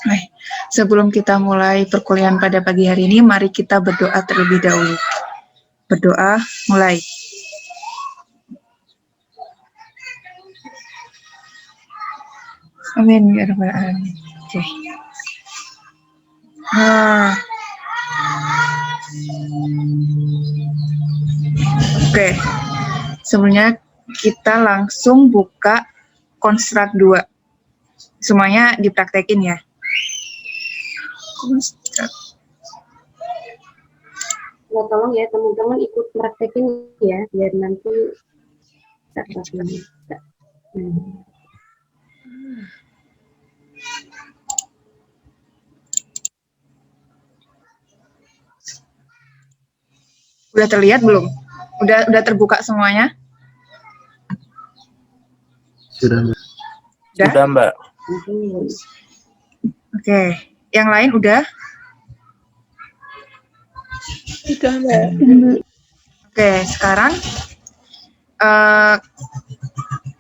Nah, sebelum kita mulai perkuliahan pada pagi hari ini, mari kita berdoa terlebih dahulu. Berdoa, mulai. Amin ya rabbal alamin. Oke. Oke. Sebelumnya kita langsung buka konstruk 2. Semuanya dipraktekin ya. Konstruk. Nah, tolong ya teman-teman ikut praktekin ya, biar nanti bisa. Udah terlihat belum? Udah terbuka semuanya? Sudah, Mbak. Udah? Sudah, Mbak. Oke. Yang lain udah? Sudah, Mbak. Oke, sekarang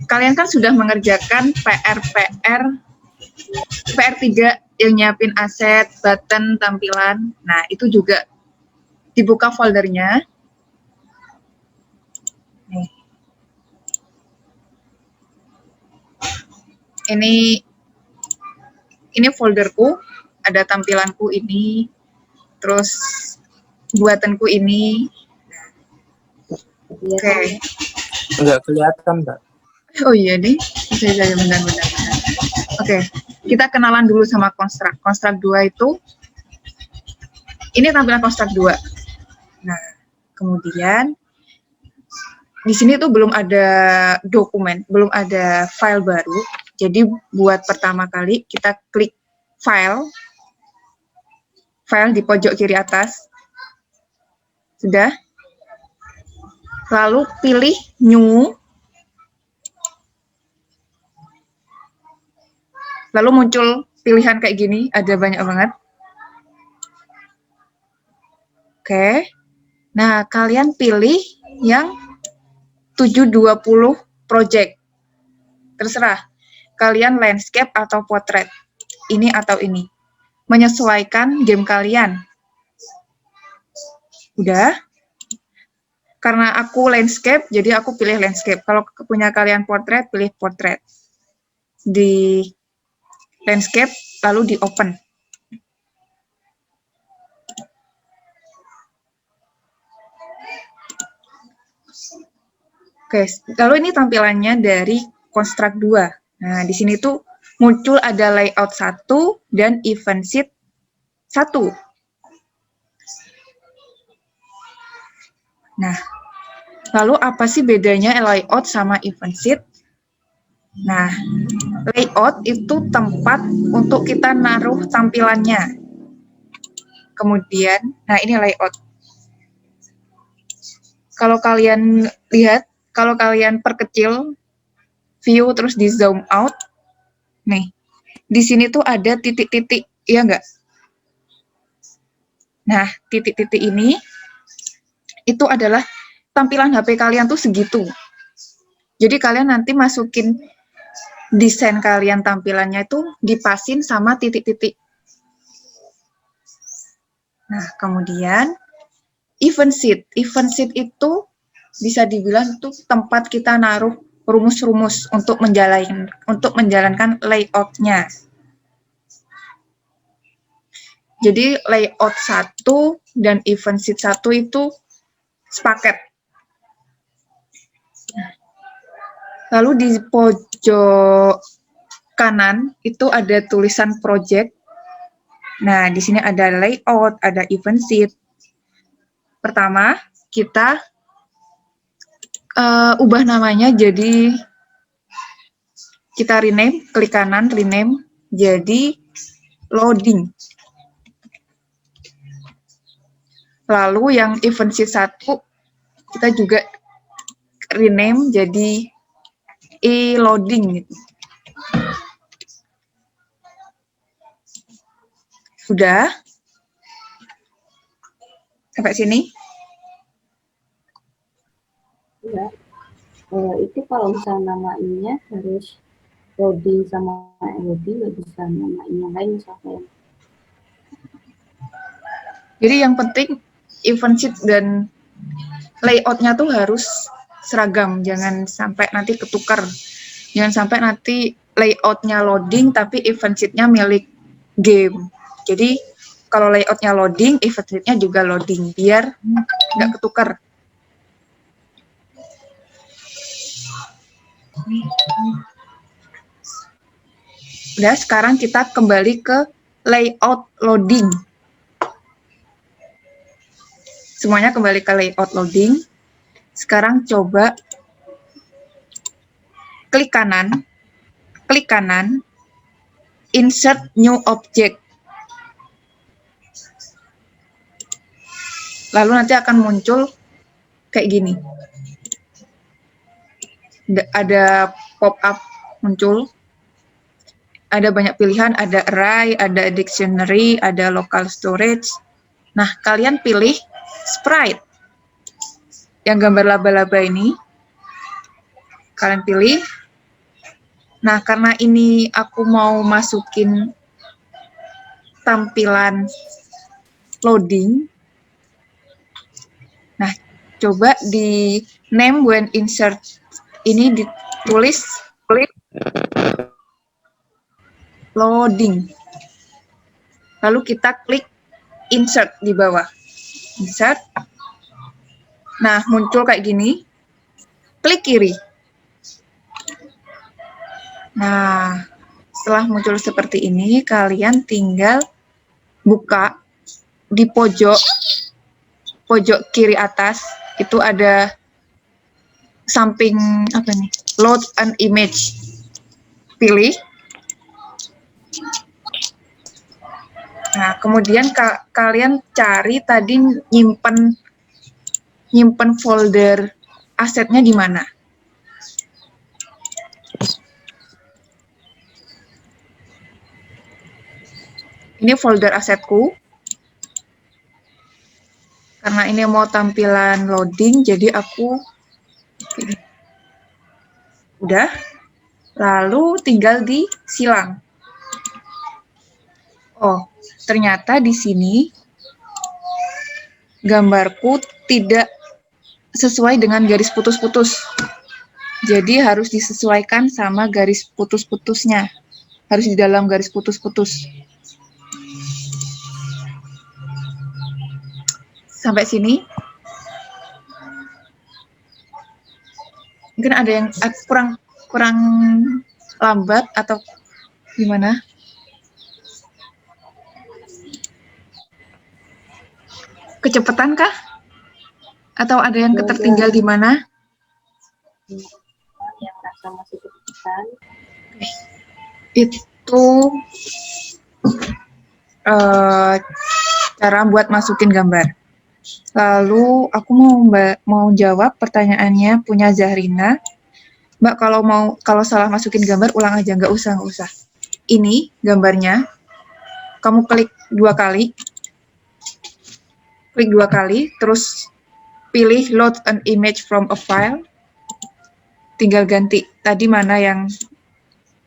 kalian kan sudah mengerjakan PR 3 yang nyiapin aset, button, tampilan. Nah, itu juga dibuka foldernya. Nih. Ini folderku, ada tampilanku ini, terus buatanku ini. Oke. Enggak kelihatan, Mbak. Oh iya nih, bisa benar-benar. Oke, kita kenalan dulu sama konstruk. Konstruk 2 itu, ini tampilan konstruk 2. Nah, kemudian di sini tuh belum ada dokumen, belum ada file baru. Jadi buat pertama kali kita klik file di pojok kiri atas. Sudah. Lalu pilih new. Lalu muncul pilihan kayak gini, ada banyak banget. Oke. Nah, kalian pilih yang 720 project. Terserah. Kalian landscape atau portrait. Ini atau ini. Menyesuaikan game kalian. Udah? Karena aku landscape, jadi aku pilih landscape. Kalau punya kalian portrait, pilih portrait. Di landscape, lalu di open. Oke, lalu ini tampilannya dari konstruk 2. Nah, di sini tuh muncul ada layout 1 dan event sheet 1. Nah, lalu apa sih bedanya layout sama event sheet? Nah, layout itu tempat untuk kita naruh tampilannya. Kemudian, nah ini layout. Kalau kalian lihat, kalau kalian perkecil view terus di zoom out, nih, di sini tuh ada titik-titik, iya nggak? Nah, titik-titik ini, itu adalah tampilan HP kalian tuh segitu. Jadi kalian nanti masukin desain kalian tampilannya itu dipasin sama titik-titik. Nah, kemudian event sheet. Event sheet itu bisa dibilang itu tempat kita naruh rumus-rumus untuk menjalankan layout-nya. Jadi layout 1 dan event sheet 1 itu sepaket. Lalu di pojok kanan itu ada tulisan project. Nah, di sini ada layout, ada event sheet. Pertama, kita ubah namanya jadi, kita rename, klik kanan, rename, jadi loading. Lalu yang event sheet 1, kita juga rename jadi e-loading gitu. Sudah? Sampai sini? Ya. Itu kalau misalnya nama ininya harus loading sama loading nggak bisa namain yang lain misalnya. Jadi yang penting event sheet dan layoutnya tuh harus seragam, jangan sampai nanti ketukar. Jangan sampai nanti layoutnya loading tapi event sheet-nya milik game. Jadi kalau layoutnya loading, event sheet-nya juga loading, biar nggak ketukar. Udah, sekarang kita kembali ke layout loading. Semuanya kembali ke layout loading. Sekarang coba klik kanan, insert new object. Lalu nanti akan muncul kayak gini. Ada pop-up muncul. Ada banyak pilihan, ada array, ada dictionary, ada local storage. Nah, kalian pilih sprite. Yang gambar laba-laba ini. Kalian pilih. Nah, karena ini aku mau masukin tampilan loading. Nah, coba di name when insert ini ditulis loading. Lalu kita klik insert di bawah. Insert. Nah, muncul kayak gini. Klik kiri. Nah, setelah muncul seperti ini, kalian tinggal buka di pojok kiri atas, itu ada samping apa nih? Load an image. Pilih. Nah, kemudian kalian cari tadi nyimpen folder asetnya di mana. Ini folder asetku. Karena ini mau tampilan loading, jadi aku udah. Lalu tinggal disilang. Oh, ternyata di sini gambarku tidak sesuai dengan garis putus-putus. Jadi harus disesuaikan sama garis putus-putusnya. Harus di dalam garis putus-putus. Sampai sini. Mungkin ada yang kurang lambat atau gimana? Kecepatan kah? Atau ada yang ketertinggal di mana? Yang rasa masih kesulitan. Itu cara buat masukin gambar. Lalu aku mau jawab pertanyaannya punya Zahrina. Mbak, kalau salah masukin gambar ulang aja, nggak usah. Ini gambarnya, kamu klik 2 kali. Klik 2 kali, terus pilih load an image from a file. Tinggal ganti tadi mana yang,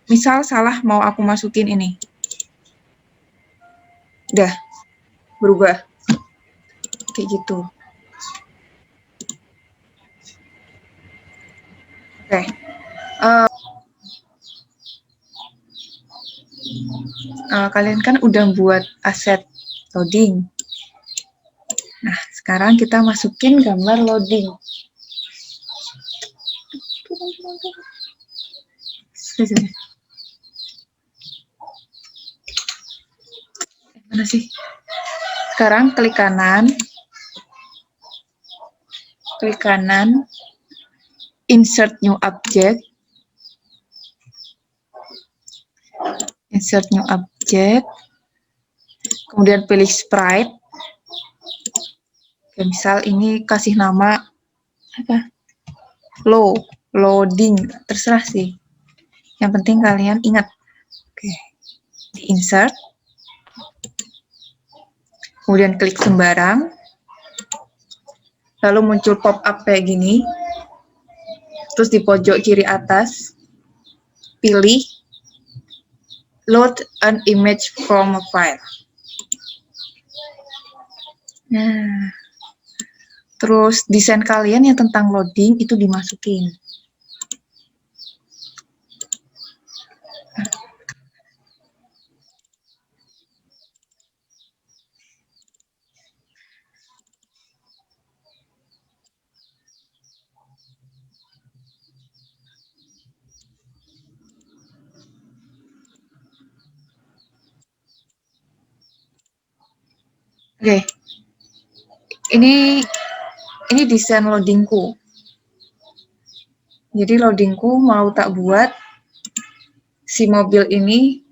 misal salah mau aku masukin ini. Udah, berubah. Kayak gitu. Oke. Kalian kan udah buat aset loading. Nah, sekarang kita masukin gambar loading. Mana sih? Sekarang klik kanan, insert new object, kemudian pilih sprite. Oke, misal ini kasih nama apa? Loading, terserah sih. Yang penting kalian ingat. Oke, di insert. Kemudian klik sembarang. Lalu muncul pop-up kayak gini. Terus di pojok kiri atas, pilih load an image from a file. Nah, terus desain kalian yang tentang loading itu dimasukin. Oke, ini desain loadingku. Jadi loadingku mau tak buat si mobil ini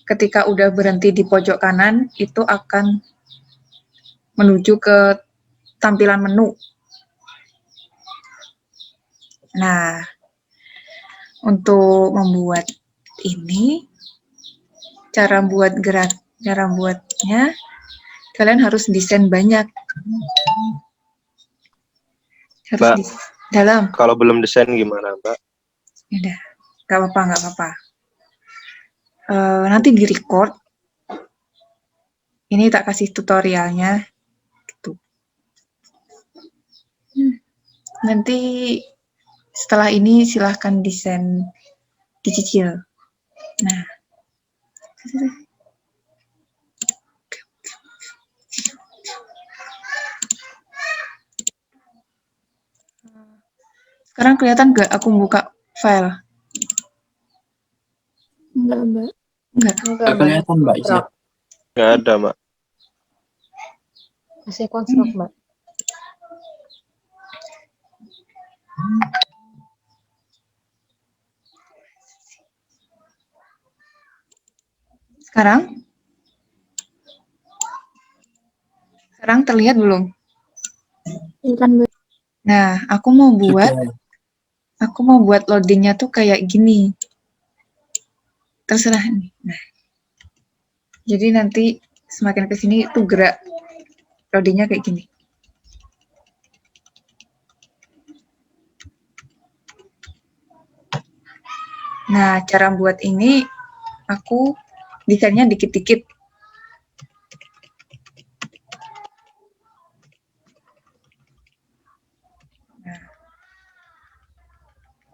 ketika udah berhenti di pojok kanan itu akan menuju ke tampilan menu. Nah, untuk membuat ini, cara buatnya kalian harus desain banyak. Harus Mbak, dalam. kalau belum desain gimana, Mbak? Udah, nggak apa-apa. Nanti di record. Ini tak kasih tutorialnya. Gitu. Nanti setelah ini silahkan desain dicicil. Nah. Sekarang kelihatan nggak aku buka file? Enggak, Mbak. Enggak. Nggak kelihatan, Mbak Isi. Nggak ada, Mbak. Masih konstruk, Mbak. Sekarang terlihat belum? Iya kan, Mbak? Nah, aku mau buat loadingnya tuh kayak gini. Terserah nih. Nah, jadi nanti semakin ke sini tuh gerak loadingnya kayak gini. Nah, cara buat ini aku desainnya dikit-dikit. Nah,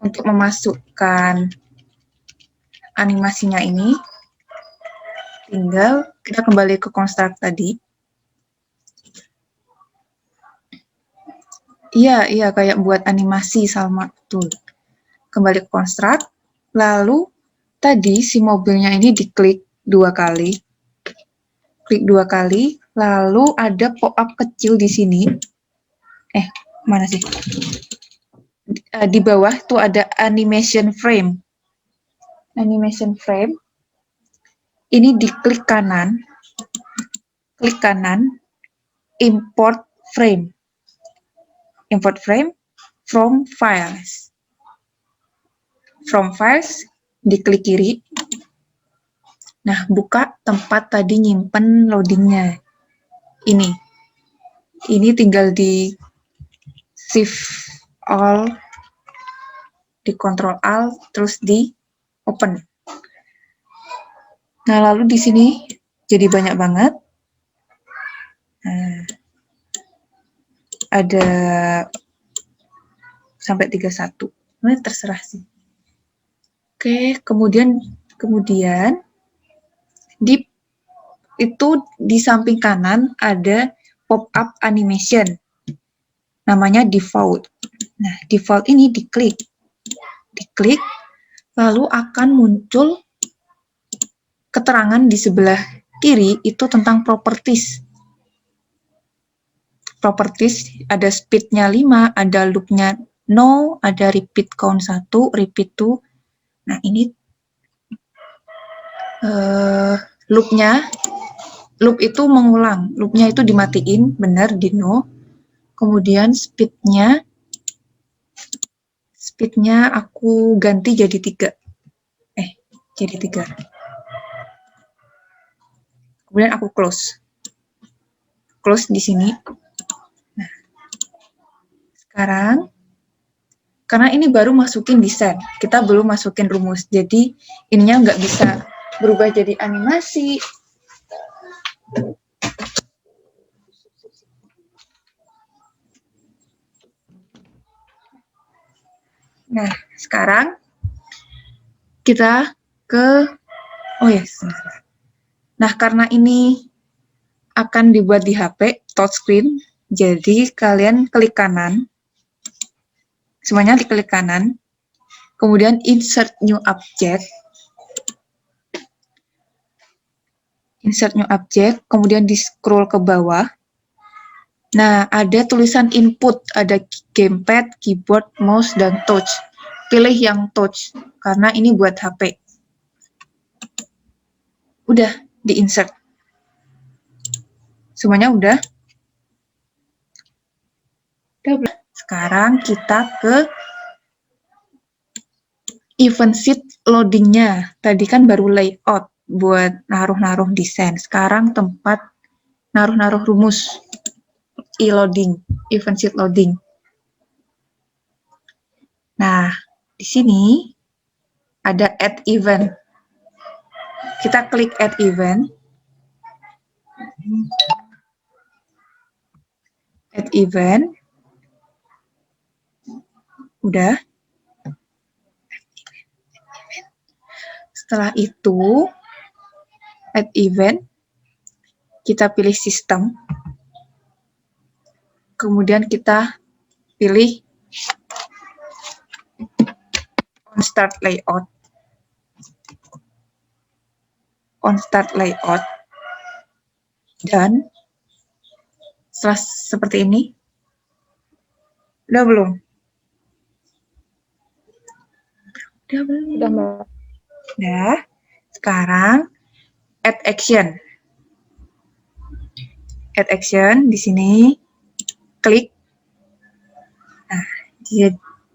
untuk memasukkan animasinya ini, tinggal kita kembali ke construct tadi. Iya, kayak buat animasi Salma tuh. Kembali ke construct, lalu tadi si mobilnya ini diklik 2 kali. Klik 2 kali, lalu ada pop-up kecil di sini. Mana sih? Di bawah tuh ada animation frame. Animation frame. Ini diklik kanan. Klik kanan, import frame. Import frame from files. From files, diklik kiri. Nah, buka tempat tadi nyimpen loadingnya. Ini tinggal di shift all, di control alt, terus di open. Nah, lalu di sini jadi banyak banget. Nah, ada sampai 31. Nah, terserah sih. Oke, kemudian di samping kanan ada pop-up animation. Namanya default. Nah, default ini diklik, lalu akan muncul keterangan di sebelah kiri itu tentang properties. Properties ada speed-nya 5, ada loop-nya 0, ada repeat count 1, repeat 2. Nah, ini loop itu mengulang. Loop-nya itu dimatiin, benar, di 0. Kemudian speed-nya aku ganti jadi 3. Jadi 3. Kemudian aku close di sini. Nah, sekarang Karena ini baru masukin desain, kita belum masukin rumus. Jadi ininya nggak bisa berubah jadi animasi. Nah, sekarang kita ke, oh ya, sebentar. Nah, karena ini akan dibuat di HP, touchscreen, jadi kalian klik kanan, semuanya diklik kanan, kemudian insert new object, kemudian di scroll ke bawah. Nah, ada tulisan input, ada gamepad, keyboard, mouse, dan touch. Pilih yang touch, karena ini buat HP. Udah, di-insert. Semuanya udah? Udah. Sekarang kita ke event sheet loading-nya. Tadi kan baru layout buat naruh-naruh desain. Sekarang tempat naruh-naruh rumus. E-loading, event sheet loading. Nah, di sini ada add event. Kita klik add event. Add event. Udah. Setelah itu, add event. Kita pilih sistem. Kemudian kita pilih on start layout. Dan setelah seperti ini, udah belum? Udah belum? Udah, Mbak. Udah. Sekarang add action. Add action di sini. Klik. Nah,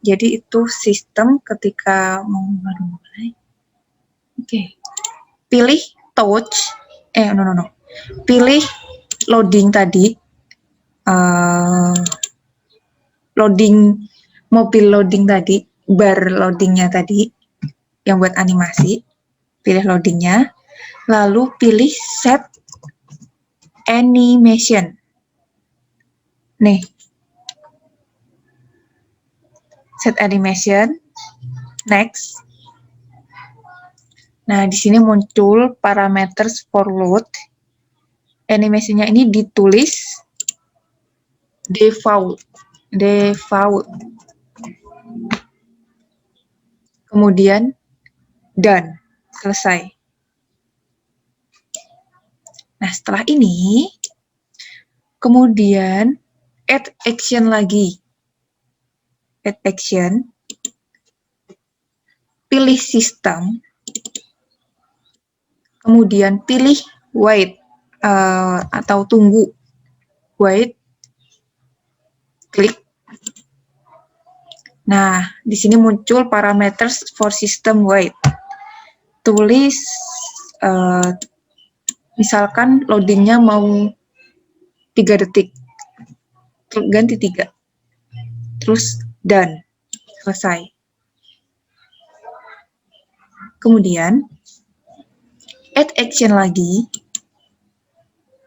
jadi itu sistem ketika mau mulai. Oke. Pilih touch. No. Pilih loading tadi. Loading, mobil loading tadi. Bar loadingnya tadi. Yang buat animasi. Pilih loadingnya. Lalu pilih set animation. Nih, set animation, next. Nah, di sini muncul parameters for load. Animasinya ini ditulis default. Kemudian done, selesai. Nah, setelah ini, kemudian add action lagi. Add action. Pilih sistem. Kemudian pilih wait atau tunggu. Wait. Klik. Nah, di sini muncul parameters for system wait. Tulis misalkan loadingnya mau 3 detik. Ganti 3. Terus done, selesai. Kemudian add action lagi,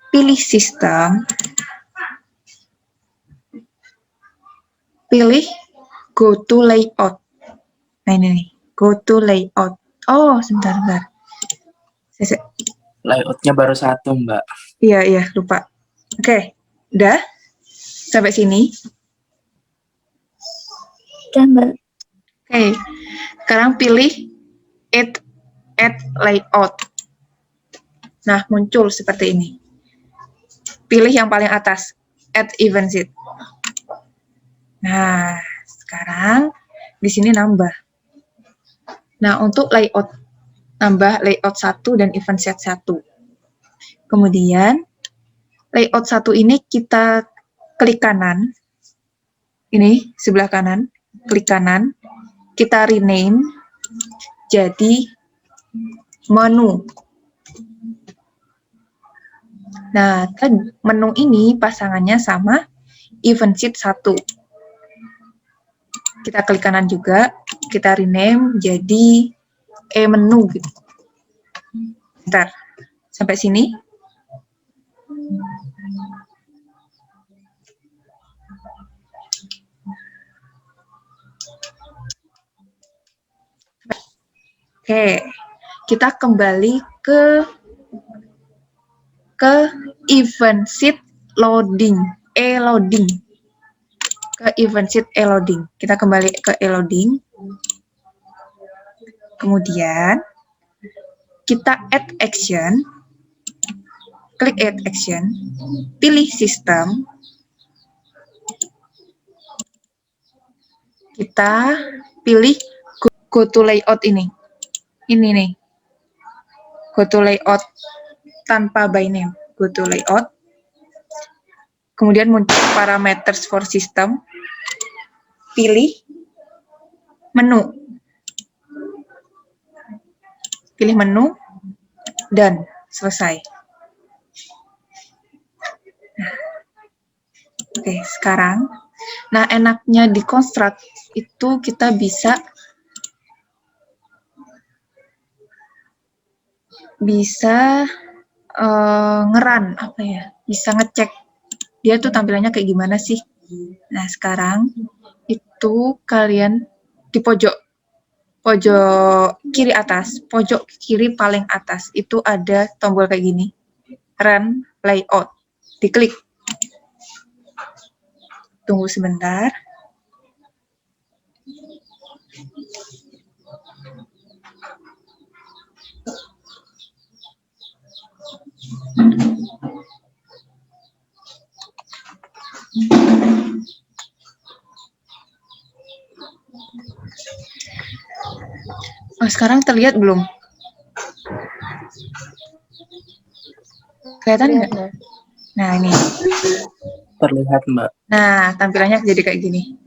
pilih sistem, pilih go to layout. Nah ini nih, go to layout. Oh, sebentar. Layoutnya baru 1, Mbak. Iya, lupa. Oke, udah? Sampai sini? Udah, Mbak. Oke, sekarang pilih add layout. Nah, muncul seperti ini. Pilih yang paling atas, add event sheet. Nah, sekarang di sini nambah. Nah, untuk layout, nambah layout 1 dan event sheet 1. Kemudian, layout 1 ini kita klik kanan. Ini, sebelah kanan. Klik kanan. Kita rename jadi menu. Nah, menu ini pasangannya sama event sheet 1. Kita klik kanan juga, kita rename jadi e-menu gitu. Bentar, sampai sini. Oke, kita kembali ke event sheet loading, e-loading. Ke event sheet e-loading. Kita kembali ke e-loading. Kemudian kita add action. Klik add action. Pilih sistem. Kita pilih go to layout ini. Ini nih. Go to layout tanpa by name. Go to layout. Kemudian muncul parameters for system. Pilih menu. Pilih menu dan selesai. Oke, sekarang nah enaknya di construct itu kita bisa ngeran apa ya? Bisa ngecek dia tuh tampilannya kayak gimana sih. Nah, sekarang itu kalian di pojok kiri atas, pojok kiri paling atas itu ada tombol kayak gini. Run layout. Diklik. Tunggu sebentar. Oh, sekarang terlihat belum? Kelihatan nggak? Nah, ini. Terlihat, Mbak. Nah, tampilannya jadi kayak gini.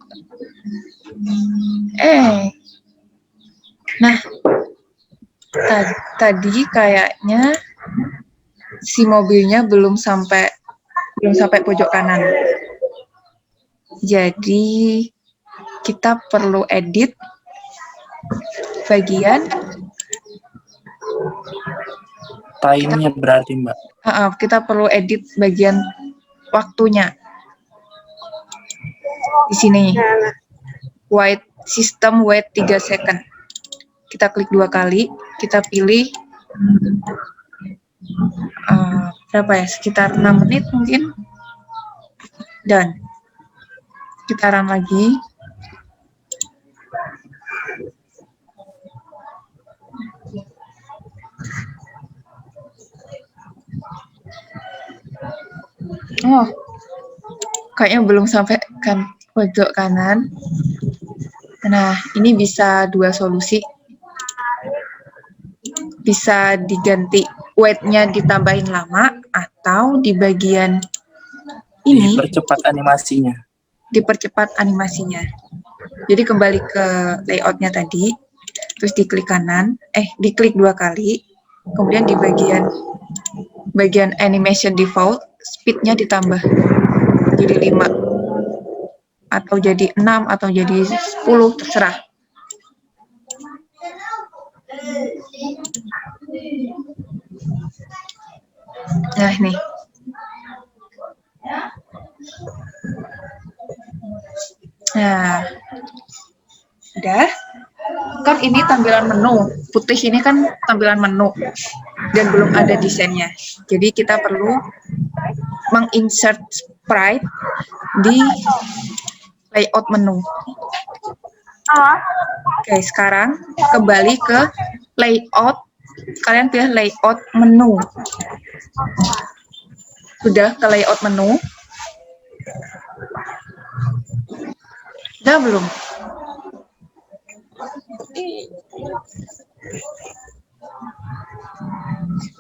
Nah, tadi kayaknya si mobilnya belum sampai pojok kanan. Jadi kita perlu edit bagian Time-nya berarti, Mbak. Kita perlu edit bagian waktunya. Di sini. Wait system wait 3 second. Kita klik 2 kali, kita pilih berapa ya? Sekitar 6 menit mungkin. Dan kita run lagi. Oh, kayaknya belum sampai kan pojok kanan. Nah, ini bisa dua solusi. Bisa diganti wait-nya ditambahin lama atau di bagian ini dipercepat animasinya. Dipercepat animasinya. Jadi kembali ke layout-nya tadi, terus diklik kanan, diklik 2 kali, kemudian di bagian animation default, speed-nya ditambah jadi 5 atau jadi 6 atau jadi 10, terserah. Nah, nih. Nah, udah. Kan ini tampilan menu. Putih ini kan tampilan menu dan belum ada desainnya. Jadi kita perlu menginsert sprite di layout menu. Oke, sekarang kembali ke layout. Kalian pilih layout menu. Sudah ke layout menu? Udah belum?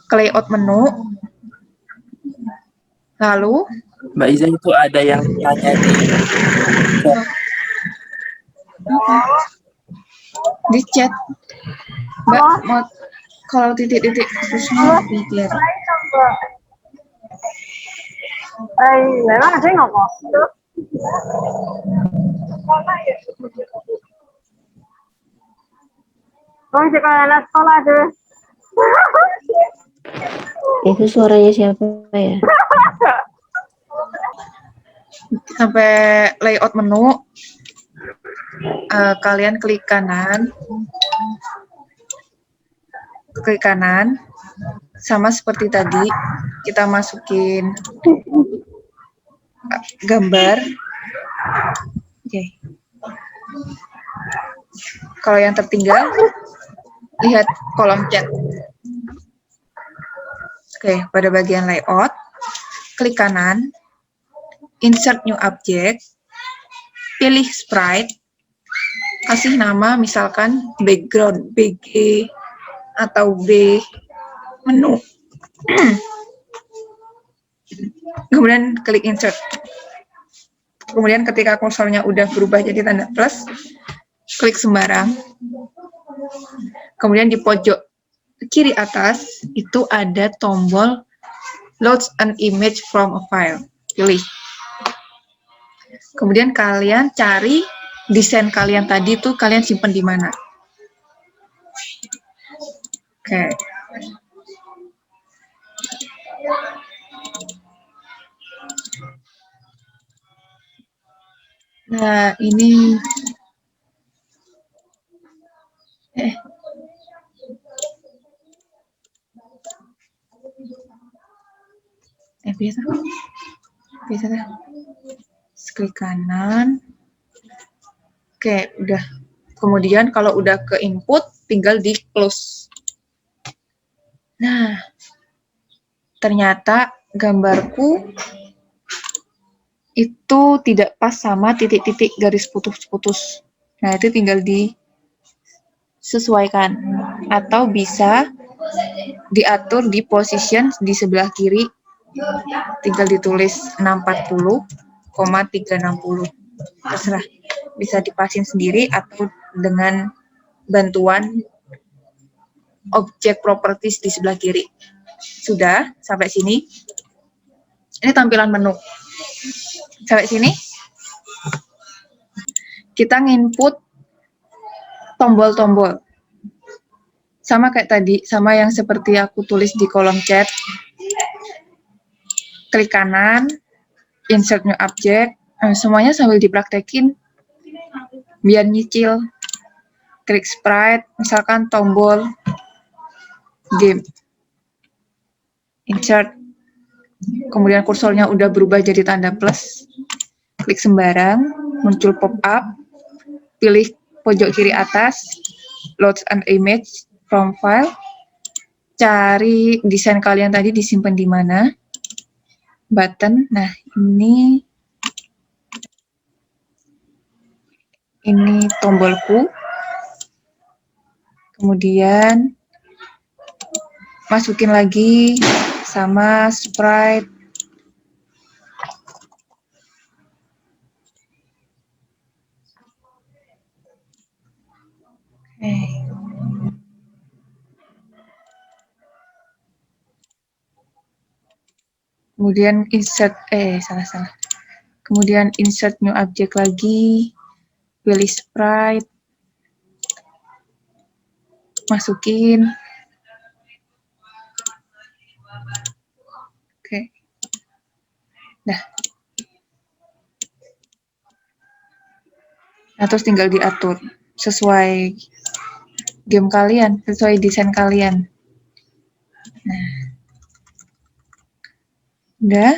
Ke layout menu. Lalu? Mbak Iza, itu ada yang tanya di chat. Mbak, mau kalau titik-titik khususnya biar. Memang ada nggak kok? Oh, sekolah anak sekolah tuh. Itu suaranya siapa ya? Sampai layout menu, kalian klik kanan, sama seperti tadi, kita masukin gambar. Oke. Kalau yang tertinggal, lihat kolom chat. Oke, pada bagian layout, klik kanan, insert new object, pilih sprite, kasih nama misalkan background, BG, atau B, menu. Kemudian klik insert. Kemudian ketika kursornya udah berubah jadi tanda plus, klik sembarang. Kemudian di pojok kiri atas itu ada tombol load an image from a file. Pilih. Kemudian kalian cari desain kalian tadi tuh kalian simpan di mana. Oke. Nah, ini biasa. Klik kanan. Oke, udah. Kemudian kalau udah ke input, tinggal di close. Nah, ternyata gambarku itu tidak pas sama titik-titik garis putus-putus. Nah, itu tinggal disesuaikan. Atau bisa diatur di position di sebelah kiri. Tinggal ditulis 640,360. Terserah. Bisa dipasin sendiri atau dengan bantuan objek properties di sebelah kiri. Sudah, sampai sini. Ini tampilan menu. Sampai sini. Kita nginput tombol-tombol. Sama kayak tadi, sama yang seperti aku tulis di kolom chat. Klik kanan, insert new object. Semuanya sambil dipraktekin biar nyicil. Klik sprite, misalkan tombol game. Insert. Kemudian kursornya udah berubah jadi tanda plus. Klik sembarang, muncul pop-up. Pilih pojok kiri atas, load an image from file. Cari desain kalian tadi disimpan di mana. Button. Nah, ini tombolku. Kemudian masukin lagi sama sprite. Kemudian insert, salah. Kemudian insert new object lagi, pilih sprite, masukin. Oke. Nah, terus tinggal diatur sesuai game kalian, sesuai desain kalian. Nah, udah.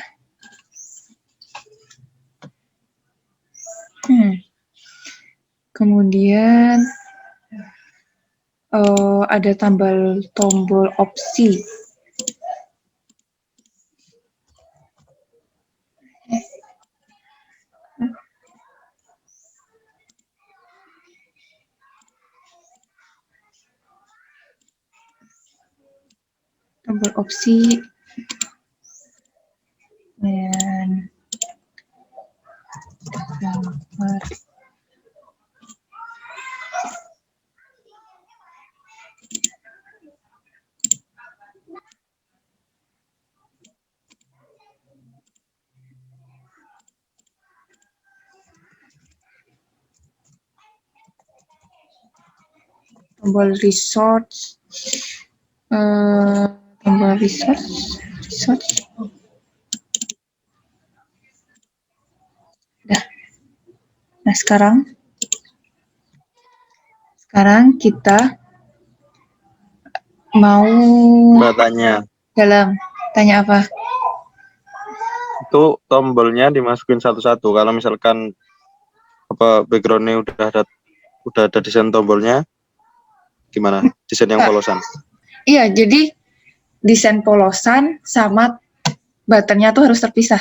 Kemudian ada tombol opsi. Tombol opsi. Dan gambar. tombol resource, tombol resource. Udah. Nah, sekarang kita mau Batanya. tanya apa? Itu tombolnya dimasukin satu-satu. Kalau misalkan backgroundnya udah ada desain tombolnya, gimana? Desain yang polosan. Iya, jadi desain polosan sama buttonnya tuh harus terpisah.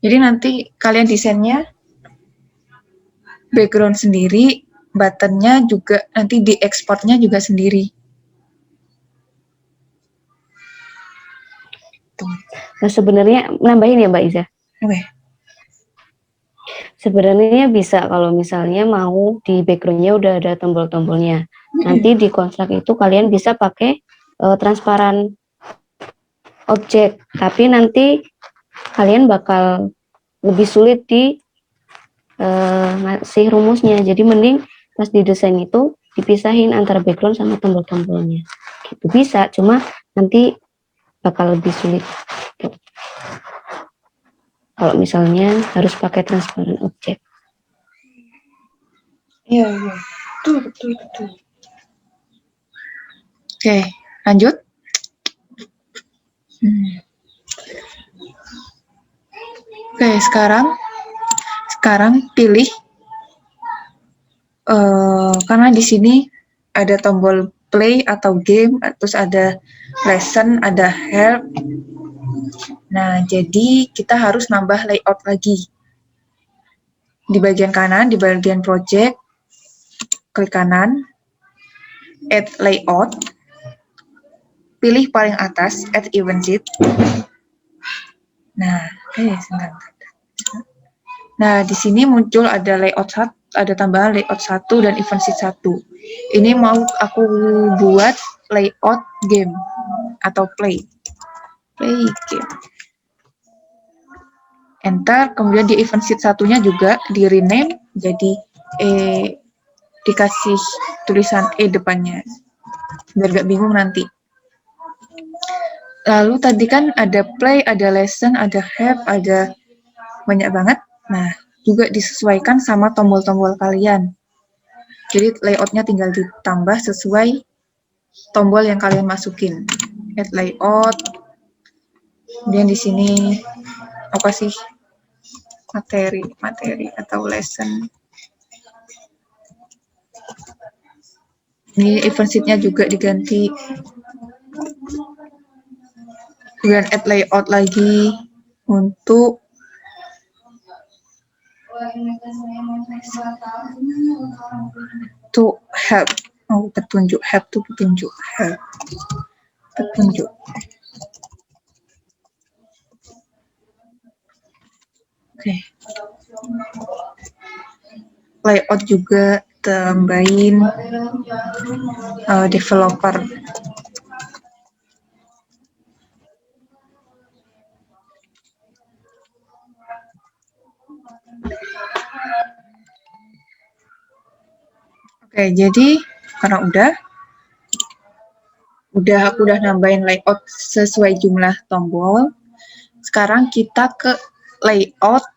Jadi nanti kalian desainnya background sendiri, buttonnya juga nanti diekspornya juga sendiri. Nah, sebenarnya nambahin ya Mbak Iza. Oke. Sebenarnya bisa kalau misalnya mau di backgroundnya udah ada tombol-tombolnya. Nanti di konstruk itu kalian bisa pakai transparan objek, tapi nanti kalian bakal lebih sulit di ngasih rumusnya. Jadi mending pas di desain itu dipisahin antara background sama tombol-tombolnya. Gitu bisa, cuma nanti bakal lebih sulit. Kalau misalnya harus pakai transparan objek. Iya. Betul. Oke, lanjut. Oke, sekarang pilih karena di sini ada tombol play atau game, terus ada lesson, ada help. Nah, jadi kita harus nambah layout lagi. Di bagian kanan, di bagian project, klik kanan, add layout, pilih paling atas, add event sheet. Nah, sebentar. Nah, di sini muncul ada layout 1, ada tambahan layout 1 dan event sheet 1. Ini mau aku buat layout game atau play game. Enter, kemudian di event sheet satunya juga di rename jadi dikasih tulisan depannya biar gak bingung nanti. Lalu tadi kan ada play, ada lesson, ada have, ada banyak banget. Nah, juga disesuaikan sama tombol-tombol kalian. Jadi layoutnya tinggal ditambah sesuai tombol yang kalian masukin. Add layout. Kemudian di sini apa sih? Materi atau lesson. Ini event sheet-nya juga diganti. Kemudian add layout lagi untuk to help. Petunjuk. Help to petunjuk. Help. Petunjuk. Oke. Layout juga tambahin developer. Oke, jadi karena aku udah nambahin layout sesuai jumlah tombol. Sekarang kita ke layout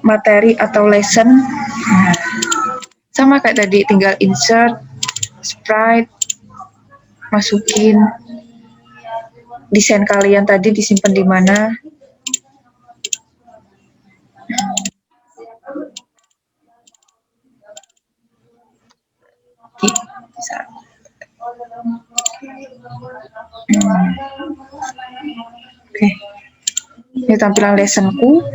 materi atau lesson. Sama kayak tadi, tinggal insert, sprite, masukin desain kalian tadi disimpan di mana. Bisa. Oke. Ini tampilan lessonku.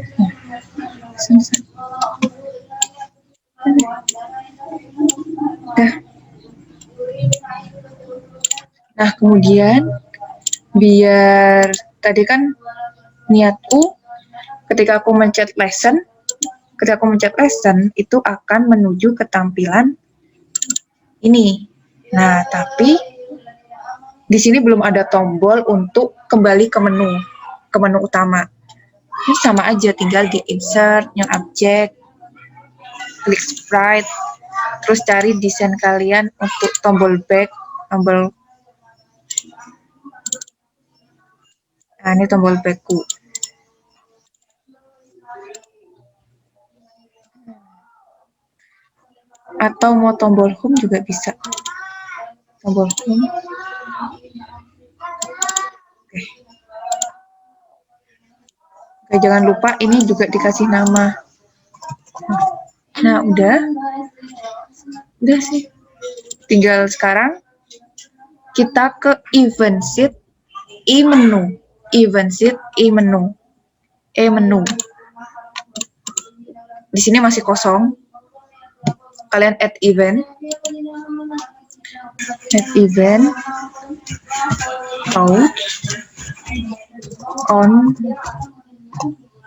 Nah, kemudian biar tadi kan niatku ketika aku mencet lesson itu akan menuju ke tampilan ini. Nah, tapi di sini belum ada tombol untuk kembali ke menu utama. Ini sama aja, tinggal di insert yang objek, klik sprite, terus cari desain kalian untuk tombol back, tombol. Nah, ini tombol backku. Atau mau tombol home juga bisa. Tombol home. Oke. Oke, jangan lupa ini juga dikasih nama. Nah, udah sih. Tinggal sekarang kita ke event sheet, e-menu. Event sheet, e-menu. E-menu. Di sini masih kosong. Kalian add event. Add event. Out.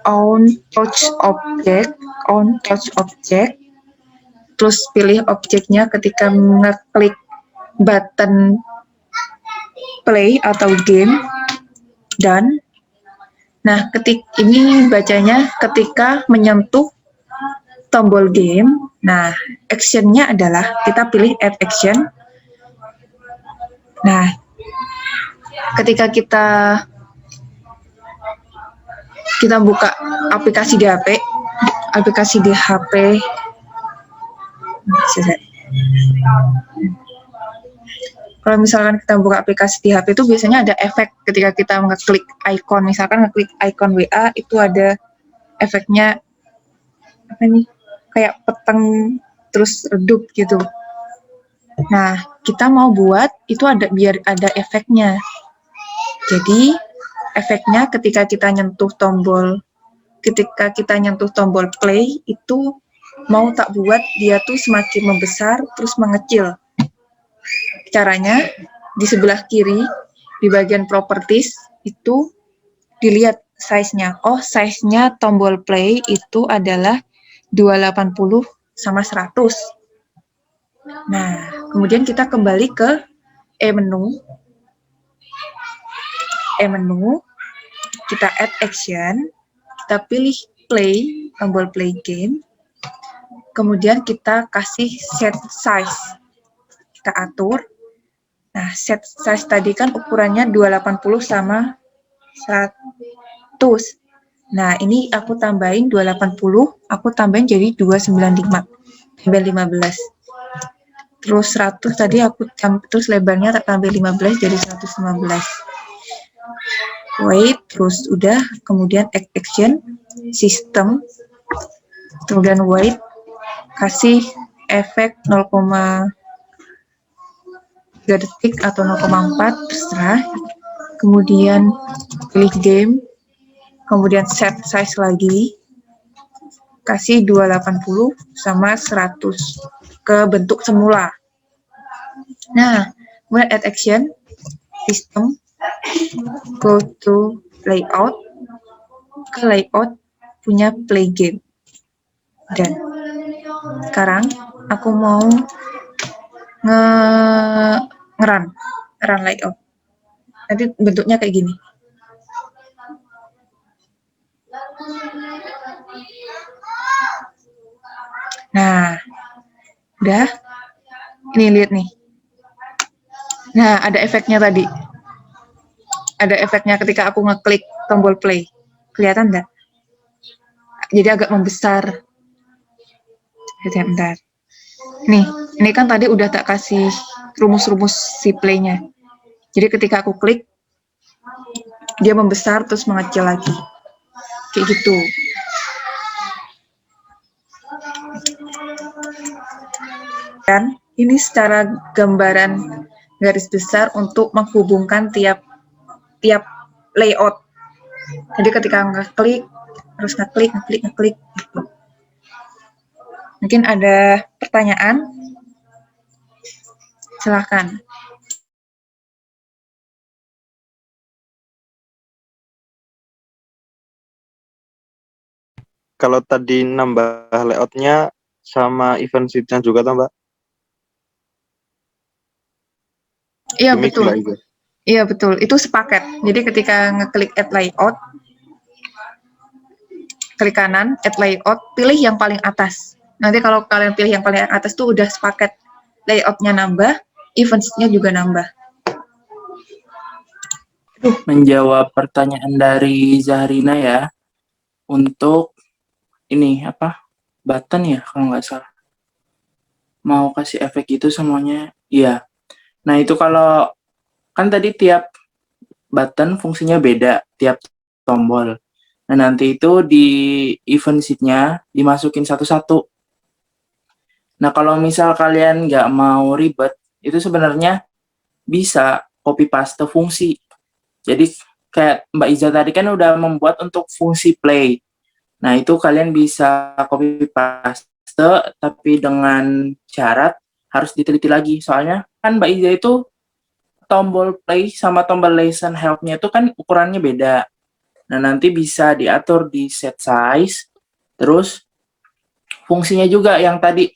On touch object. On touch object. Terus pilih objeknya ketika ngeklik button play atau game. Dan nah, ini bacanya ketika menyentuh tombol game. Nah, actionnya adalah kita pilih add action. Nah, ketika kita buka aplikasi di HP, kalau misalkan kita buka aplikasi di HP itu biasanya ada efek ketika kita ngeklik icon, misalkan ngeklik icon WA itu ada efeknya apa nih, kayak peteng terus redup gitu. Nah, kita mau buat itu biar ada efeknya. Jadi efeknya ketika kita nyentuh tombol play itu mau tak buat dia tuh semakin membesar terus mengecil. Caranya di sebelah kiri di bagian properties itu dilihat size-nya. Oh, size-nya tombol play itu adalah 280 sama 100. Nah, kemudian kita kembali ke e-menu. Kita add action, kita pilih play, tombol play game. Kemudian kita kasih set size. Kita atur. Nah, set size tadi kan ukurannya 280 sama 100. Nah, ini aku tambahin 280, aku tambahin jadi 295, tambah 15. Terus 100 tadi terus lebarnya tak tambah 15 jadi 115. Wait, terus udah, kemudian add action, system, kemudian wait, kasih efek 0,3 detik atau 0,4 terserah. Kemudian pilih game, kemudian set size lagi, kasih 280 sama 100 ke bentuk semula. Nah, kemudian add action, system, go to layout, ke layout punya play game. Dan sekarang aku mau nge-run layout. Nanti bentuknya kayak gini. Nah, udah. Ini lihat nih. Nah, ada efeknya tadi. Ada efeknya ketika aku ngeklik tombol play. Kelihatan nggak? Jadi agak membesar. Bentar. Nih, ini kan tadi udah tak kasih rumus-rumus si play-nya. Jadi ketika aku klik, dia membesar terus mengecil lagi. Kayak gitu. Dan ini secara gambaran garis besar untuk menghubungkan tiap layout. Jadi ketika ngeklik, harus ngeklik. Gitu. Mungkin ada pertanyaan? Silahkan. Kalau tadi nambah layoutnya sama event sheet-nya juga toh, Mbak? Iya, betul. Iya, betul. Itu sepaket. Jadi ketika ngeklik add layout, klik kanan, add layout, pilih yang paling atas. Nanti kalau kalian pilih yang paling atas tuh udah sepaket layoutnya nambah, events-nya juga nambah. Menjawab pertanyaan dari Zahrina ya, untuk ini apa? Button ya kalau nggak salah. Mau kasih efek itu semuanya. Iya. Nah, itu kalau kan tadi tiap button fungsinya beda, tiap tombol. Nah, nanti itu di event sheet-nya dimasukin satu-satu. Nah, kalau misal kalian nggak mau ribet, itu sebenarnya bisa copy paste fungsi. Jadi kayak Mbak Iza tadi kan udah membuat untuk fungsi play. Nah, itu kalian bisa copy paste, tapi dengan syarat harus diteliti lagi. Soalnya kan Mbak Iza itu tombol play sama tombol listen help-nya itu kan ukurannya beda. Nah, nanti bisa diatur di set size, terus fungsinya juga yang tadi,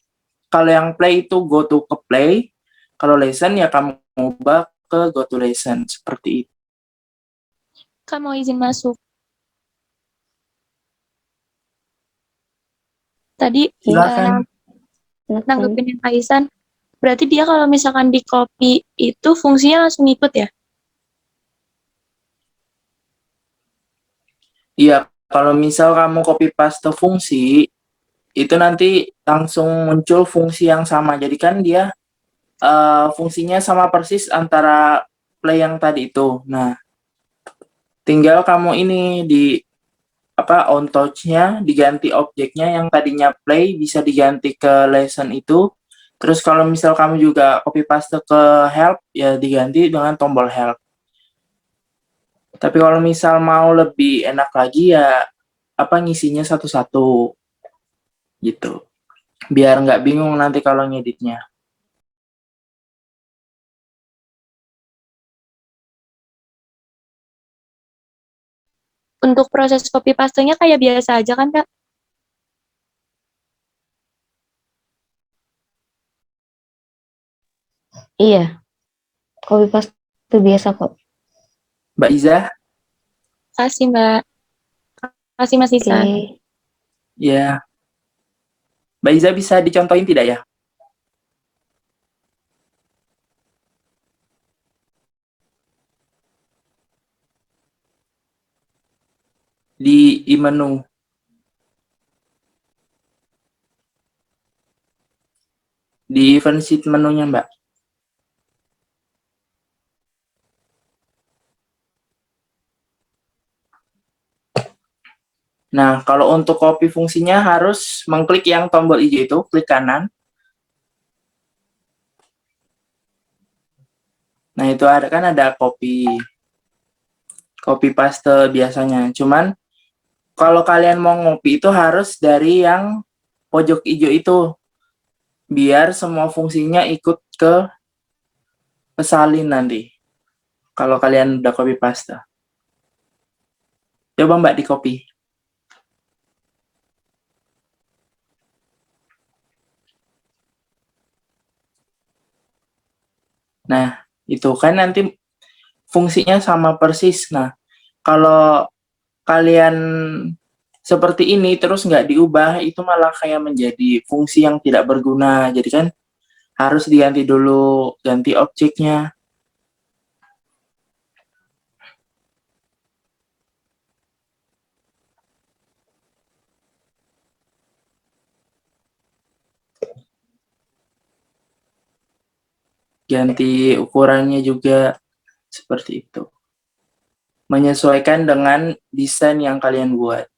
kalau yang play itu go to ke play, kalau listen ya kamu ubah ke go to listen, seperti itu. Kak mau izin masuk. Tadi Silakan. nanggepin yang Kak Isan, berarti dia kalau misalkan di copy itu fungsinya langsung ikut ya? Iya, kalau misal kamu copy paste fungsi, itu nanti langsung muncul fungsi yang sama. Jadi kan dia fungsinya sama persis antara play yang tadi itu. Nah, tinggal kamu ini di apa on touch-nya diganti objeknya, yang tadinya play bisa diganti ke lesson itu. Terus kalau misal kamu juga copy paste ke help, ya diganti dengan tombol help. Tapi kalau misal mau lebih enak lagi ya apa ngisinya satu-satu gitu. Biar nggak bingung nanti kalau ngeditnya. Untuk proses copy paste-nya kayak biasa aja kan, Kak? Iya, copy paste biasa kok. Mbak Iza, Kasih, Mbak. Kasih, Mas Oke. Isan. ya. Mbak Iza bisa dicontohin tidak ya? Di menu. Di event sheet menunya, Mbak. Nah, kalau untuk copy fungsinya harus mengklik yang tombol hijau itu, klik kanan. Nah, itu ada copy paste biasanya. Cuman kalau kalian mau ngopi itu harus dari yang pojok hijau itu, biar semua fungsinya ikut ke pesalin nanti. Kalau kalian udah copy paste. Coba Mbak di copy. Nah, itu kan nanti fungsinya sama persis. Nah, kalau kalian seperti ini terus nggak diubah, itu malah kayak menjadi fungsi yang tidak berguna. Jadi kan harus diganti dulu, ganti objeknya. Ganti ukurannya juga seperti itu. Menyesuaikan dengan desain yang kalian buat.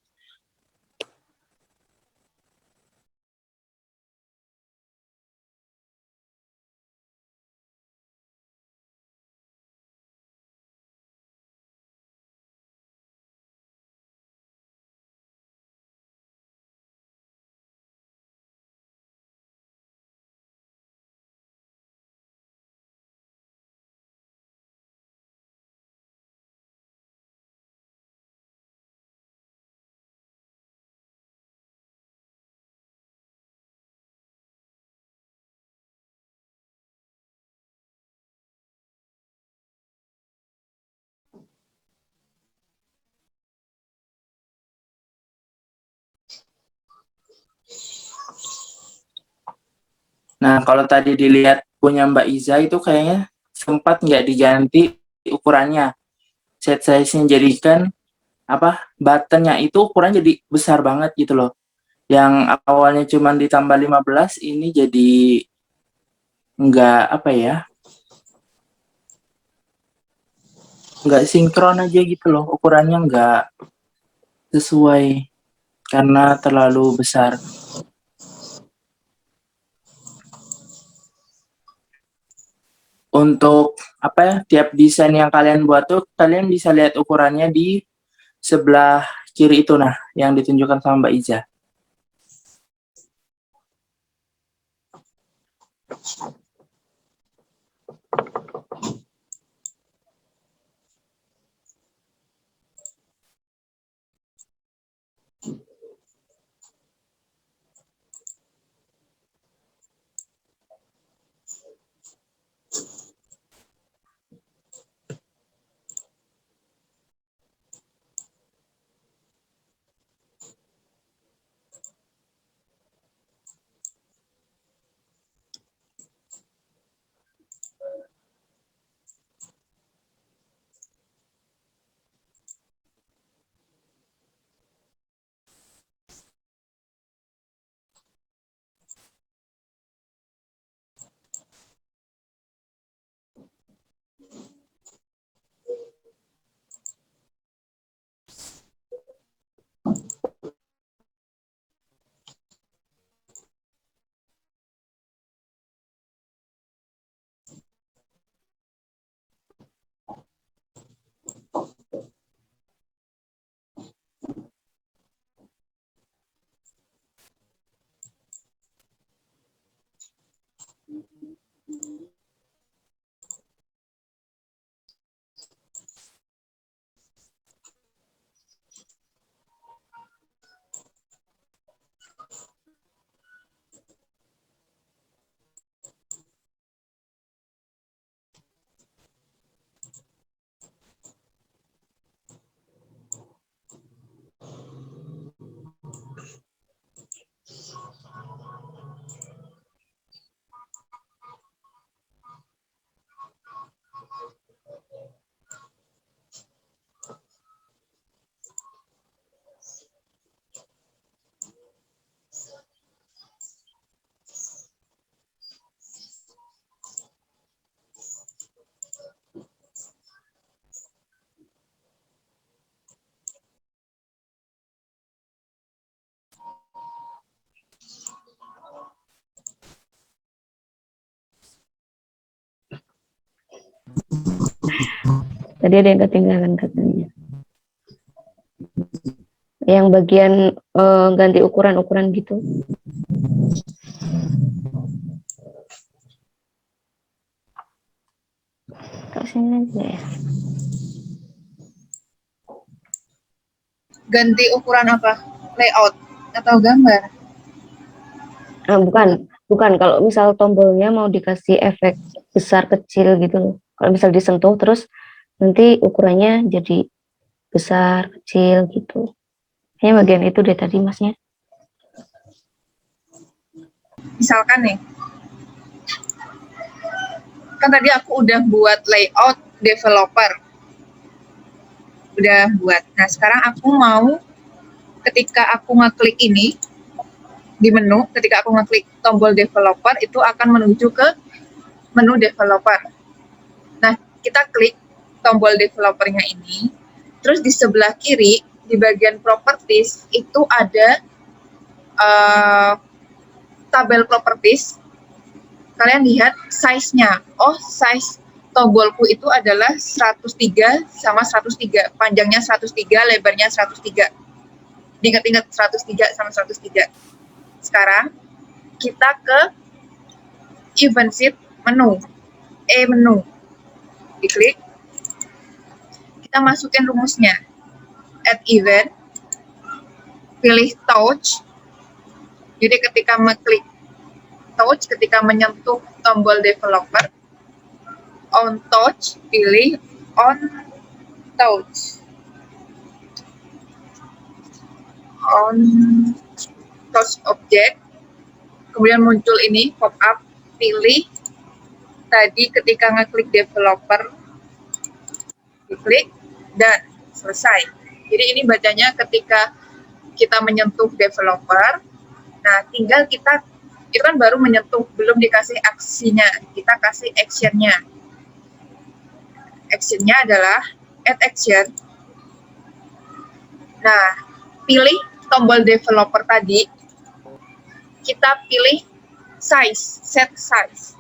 Nah, kalau tadi dilihat punya Mbak Iza itu kayaknya sempat nggak diganti ukurannya. Set size-nya jadikan buttonnya itu ukuran jadi besar banget gitu loh. Yang awalnya cuma ditambah 15 ini jadi nggak nggak sinkron aja gitu loh, ukurannya nggak sesuai karena terlalu besar. Untuk tiap desain yang kalian buat tuh kalian bisa lihat ukurannya di sebelah kiri itu nah yang ditunjukkan sama Mbak Iza. Tadi ada yang ketinggalan katanya. Yang bagian ganti ukuran-ukuran gitu. Kak sini aja ya. Ganti ukuran apa? Layout atau gambar? Bukan. Kalau misal tombolnya mau dikasih efek besar kecil gitu loh. Kalau misal disentuh terus nanti ukurannya jadi besar kecil gitu. Kayaknya bagian itu deh tadi masnya. Misalkan nih, kan tadi aku udah buat layout developer. Udah buat. Nah, sekarang aku mau ketika aku ngeklik ini di menu, ketika aku ngeklik tombol developer itu akan menuju ke menu developer. Nah, kita klik tombol developernya ini, terus di sebelah kiri di bagian properties itu ada tabel properties. Kalian lihat size-nya. Oh, size tombolku itu adalah 103 sama 103. Panjangnya 103, lebarnya 103. Ingat-ingat 103 sama 103. Sekarang kita ke event sheet menu. Menu. Diklik. Kita masukin rumusnya. Add event. Pilih touch. Jadi ketika mengklik touch, ketika menyentuh tombol developer, on touch, pilih on touch. On touch object, kemudian muncul ini pop up pilih tadi ketika ngeklik developer, diklik dan selesai. Jadi ini bacanya ketika kita menyentuh developer, nah tinggal kita, itu kan baru menyentuh, belum dikasih aksinya, kita kasih actionnya. Actionnya adalah add action. Nah, pilih tombol developer tadi, kita pilih size, set size.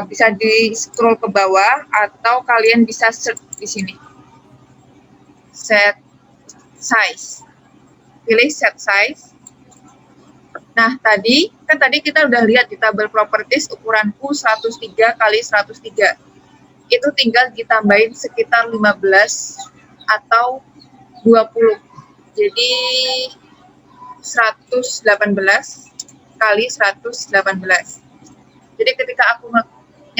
Bisa di scroll ke bawah atau kalian bisa search di sini. Set size. Pilih set size. Nah, tadi kita udah lihat di tabel properties ukuranku 103 kali 103. Itu tinggal ditambahin sekitar 15 atau 20. Jadi 118 kali 118. Jadi ketika aku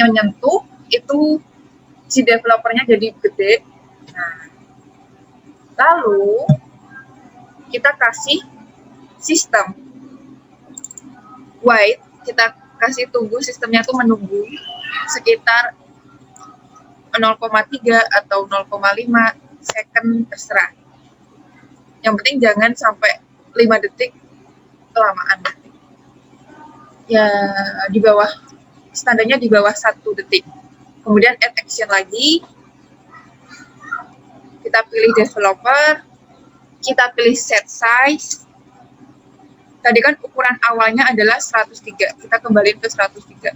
menyentuh, itu si developernya jadi gede. Nah, lalu kita kasih sistem wait, kita kasih tunggu, sistemnya tuh menunggu sekitar 0,3 atau 0,5 second, terserah. Yang penting jangan sampai 5 detik, kelamaan. Ya, di bawah, standarnya di bawah 1 detik. Kemudian add action lagi, kita pilih developer, kita pilih set size. Tadi kan ukuran awalnya adalah 103, kita kembali ke 103.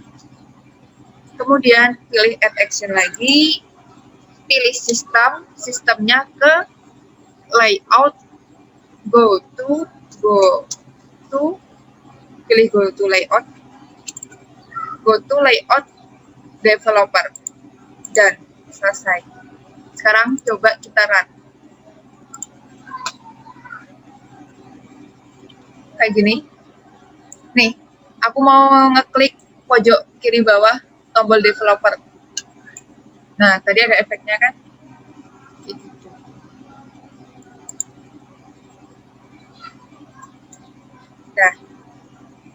Kemudian pilih add action lagi, pilih sistem, sistemnya ke layout, go to pilih go to layout developer, dan selesai. Sekarang coba kita run. Kayak gini. Nih, aku mau ngeklik pojok kiri bawah tombol developer. Nah, tadi ada efeknya kan?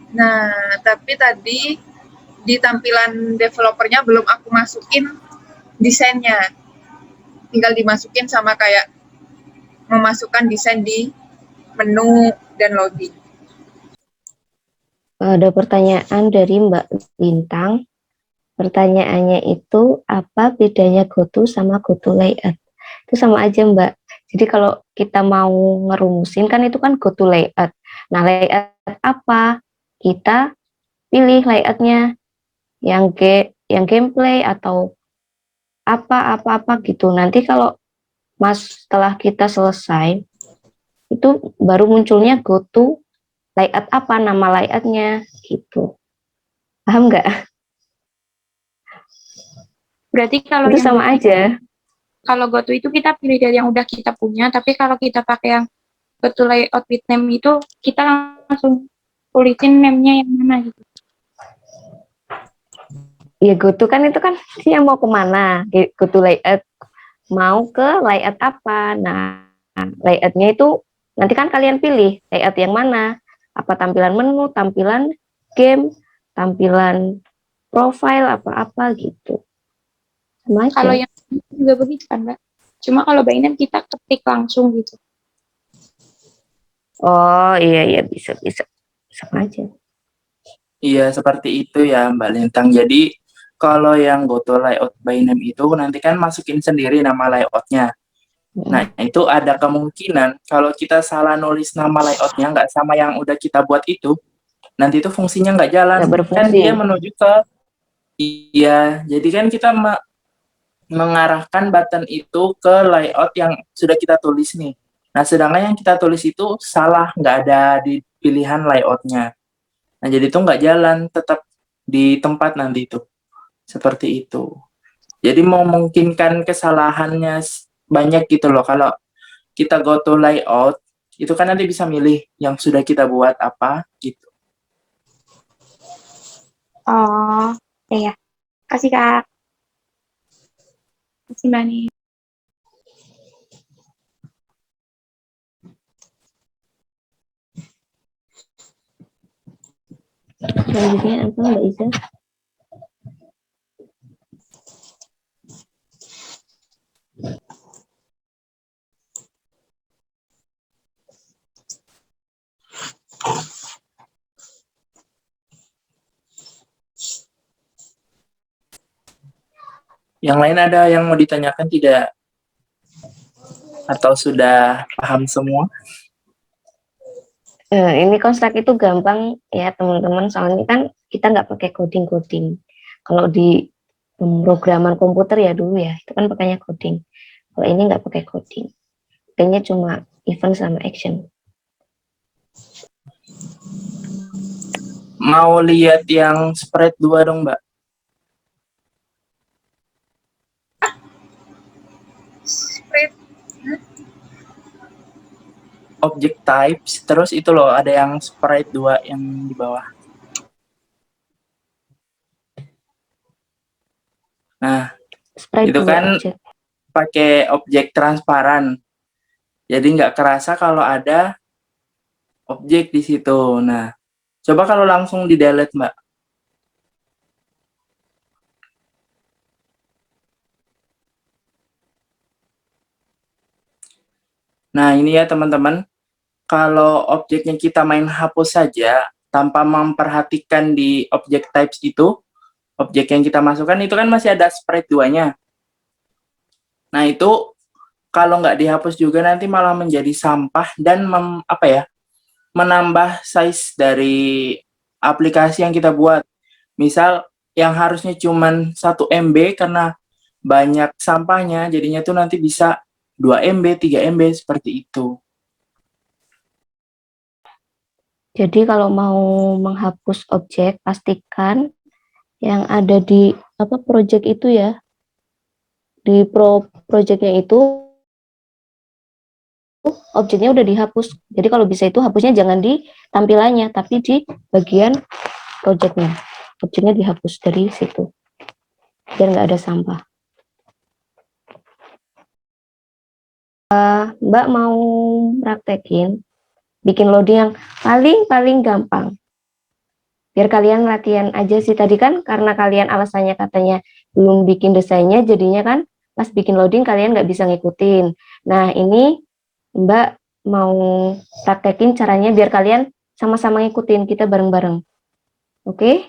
Nah, tapi tadi di tampilan developernya belum aku masukin desainnya. Tinggal dimasukin sama kayak memasukkan desain di menu dan login. Ada pertanyaan dari Mbak Lintang. Pertanyaannya itu, apa bedanya GoTo sama GoTo Layout? Itu sama aja, Mbak. Jadi kalau kita mau ngerumusin, kan itu kan GoTo Layout. Nah, layout apa? Kita pilih layoutnya yang gameplay atau apa gitu. Nanti kalau setelah kita selesai, itu baru munculnya GoTo layout apa, nama layoutnya gitu. Paham nggak? Berarti kalau Itu yang sama aja. kalau GoTo itu kita pilih dari yang udah kita punya, tapi kalau kita pakai yang GoTo layout with name itu kita langsung tulisin name-nya yang mana gitu. Ya GoTo kan itu kan dia mau kemana, GoTo layout mau ke layout apa. Nah, layoutnya itu nanti kan kalian pilih layout yang mana, apa tampilan menu, tampilan game, tampilan profile, apa-apa gitu. Sama aja. Kalau yang juga begitu kan, Mbak? Cuma kalau by name kita ketik langsung gitu. Oh iya bisa sama aja. Iya, seperti itu ya Mbak Lintang. Jadi kalau yang GoTo layout by name itu nanti kan masukin sendiri nama layoutnya. Nah, itu ada kemungkinan kalau kita salah nulis nama layoutnya nggak sama yang udah kita buat itu, nanti itu fungsinya nggak jalan. Nggak berfungsi. Kan dia menuju ke, iya, jadi kan kita mengarahkan button itu ke layout yang sudah kita tulis nih. Nah, sedangkan yang kita tulis itu salah, nggak ada di pilihan layoutnya. Nah, jadi itu nggak jalan, tetap di tempat nanti itu. Seperti itu. Jadi memungkinkan kesalahannya banyak gitu loh. Kalau kita go to layout, itu kan nanti bisa milih yang sudah kita buat apa gitu. Oh, ya. Kasih Kak. Kasih Mbak nih. selanjutnya apa Mbak Iza? Yang lain ada yang mau ditanyakan tidak? Atau sudah paham semua? Ini konstruk itu gampang ya teman-teman, soalnya kan kita nggak pakai coding-coding. Kalau di pemrograman komputer ya dulu ya, itu kan pakainya coding. Kalau ini nggak pakai coding, pakainya cuma event sama action. Mau lihat yang spread 2 dong, Mbak? Spread. Object types, terus itu loh, ada yang sprite 2 yang di bawah. Nah, Sprite itu dua kan objek. pakai objek transparan. Jadi nggak kerasa kalau ada objek di situ. Nah, coba kalau langsung di delete, Mbak. Nah, ini ya teman-teman. Kalau objeknya kita main hapus saja, tanpa memperhatikan di object types itu, objek yang kita masukkan itu kan masih ada sprite 2-nya. Nah, itu kalau nggak dihapus juga nanti malah menjadi sampah dan menambah size dari aplikasi yang kita buat. Misal yang harusnya cuman 1 MB karena banyak sampahnya, jadinya tuh nanti bisa 2 MB, 3 MB seperti itu. Jadi kalau mau menghapus objek, pastikan yang ada di project itu ya, di projectnya itu objeknya udah dihapus. Jadi kalau bisa itu hapusnya jangan di tampilannya, tapi di bagian projectnya. Objeknya dihapus dari situ, biar nggak ada sampah. Mbak mau praktekin bikin loading yang paling gampang. Biar kalian latihan aja sih. Tadi kan karena kalian alasannya katanya belum bikin desainnya, jadinya kan pas bikin loading kalian nggak bisa ngikutin. Nah, ini Mbak mau praktekin caranya biar kalian sama-sama ngikutin, kita bareng-bareng. Oke?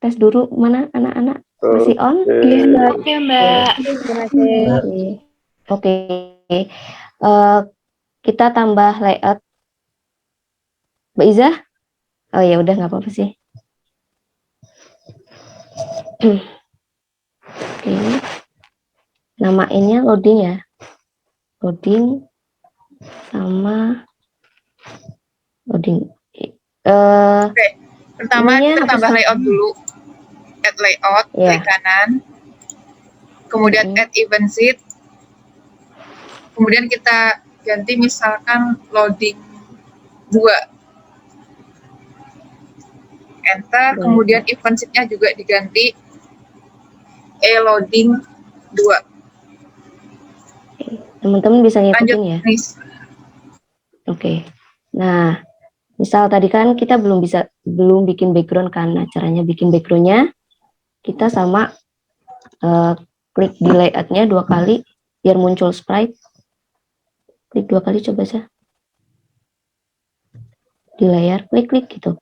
Tes dulu, mana anak-anak? Masih on? Oke. Oke, Mbak. Oke. Kita tambah layout. Mbak Iza? Oh ya udah nggak apa-apa sih. Oke. Namainnya loading ya. Loading sama loading. Oke. Pertama ininya kita apa tambah sih? layout dulu. Add layout, Ya. klik kanan. Kemudian add event sheet. Kemudian kita ganti misalkan loading 2. Enter, Boleh. kemudian event sheet-nya juga diganti loading 2. Teman-teman bisa Lanjut, ngikutin ya. Nis. Oke. Nah, misal tadi kan kita belum bikin background kan. Nah, caranya bikin backgroundnya kita sama klik di layoutnya 2 kali biar muncul sprite. Klik 2 kali coba aja. Di layar, klik gitu.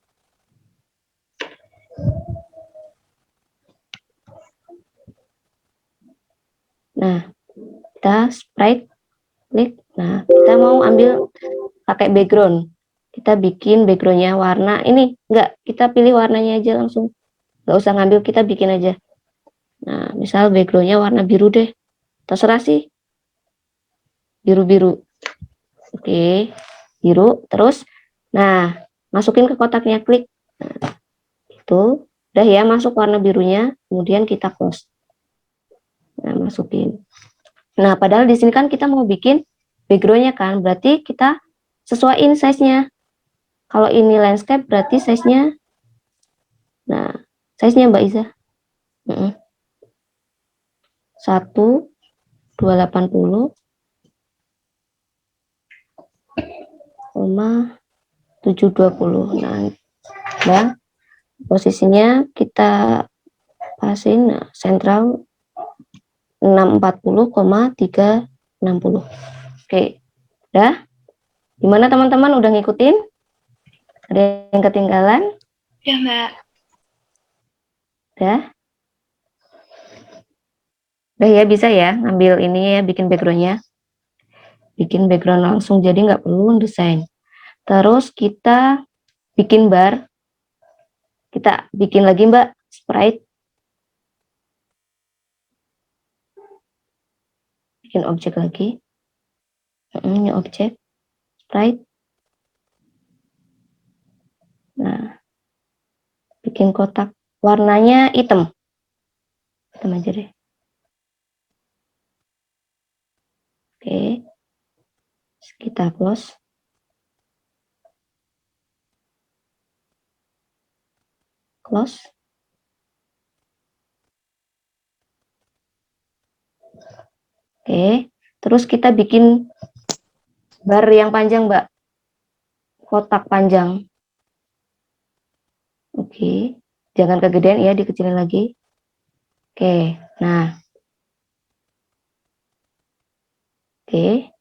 Nah, kita sprite, klik. Nah, kita mau ambil pakai background. Kita bikin backgroundnya warna ini. Enggak, kita pilih warnanya aja langsung. Nggak usah ngambil, kita bikin aja. Nah, misal backgroundnya warna biru deh. Terserah sih. Biru-biru. Oke, biru. Terus, nah, masukin ke kotaknya, klik. Nah, itu. Udah ya, masuk warna birunya. Kemudian kita close. Nah, masukin. Nah, padahal di sini kan kita mau bikin backgroundnya kan. Berarti kita sesuaiin size-nya. Kalau ini landscape, berarti size-nya. Nah, size-nya Mbak Iza. 1,280 720. Nah, Posisinya kita pasin sentral 640,360. Oke, udah? Gimana teman-teman, udah ngikutin? Ada yang ketinggalan? Ya, Mbak. Udah? Udah ya, bisa ya ngambil ini ya, bikin backgroundnya. Bikin background langsung, jadi nggak perlu desain. Terus kita bikin bar. Kita bikin lagi Mbak, sprite. Bikin objek lagi. Ini objek, sprite. Nah, bikin kotak. Warnanya hitam. Hitam aja deh. Oke. Kita close. Close. Oke. Terus kita bikin bar yang panjang, Mbak. Kotak panjang. Oke. Jangan kegedean ya, dikecilin lagi. Oke. Nah. Oke.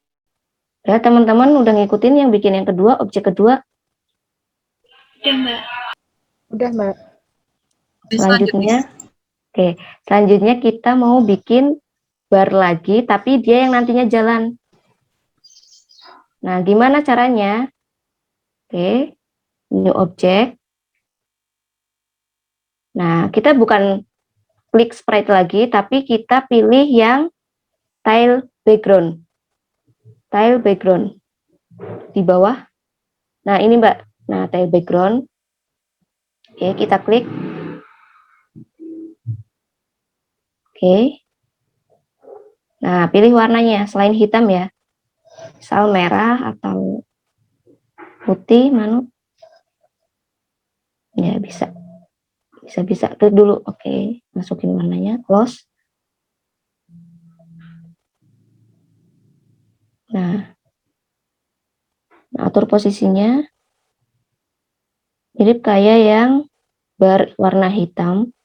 Ya, teman-teman udah ngikutin yang bikin yang kedua, objek kedua. Udah, Mbak. Udah, Mbak. Selanjutnya, oke, selanjutnya kita mau bikin bar lagi, tapi dia yang nantinya jalan. Nah, gimana caranya? Oke, new object. Nah, kita bukan klik sprite lagi, tapi kita pilih yang tile background. Tile background. Di bawah. Nah, ini Mbak. Nah, tile background. Oke, kita klik. Oke. Nah, pilih warnanya selain hitam ya. Misal merah atau putih, mana? Ya, bisa. Bisa klik dulu. Oke, masukin warnanya, close. Nah, atur posisinya. Mirip kayak yang bar warna hitam,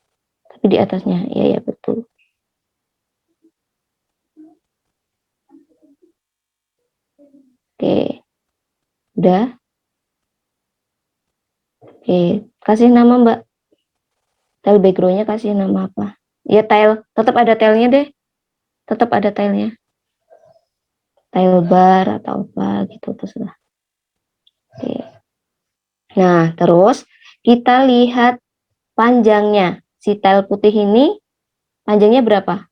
tapi di atasnya. Ya, betul. Oke, udah. Oke, kasih nama Mbak. Tile backgroundnya kasih nama apa? Ya tile, tetap ada tilenya deh. Tetap ada tilenya. Tile bar atau apa gitu terserah. Oke. Nah, terus kita lihat panjangnya. Si tile putih ini panjangnya berapa?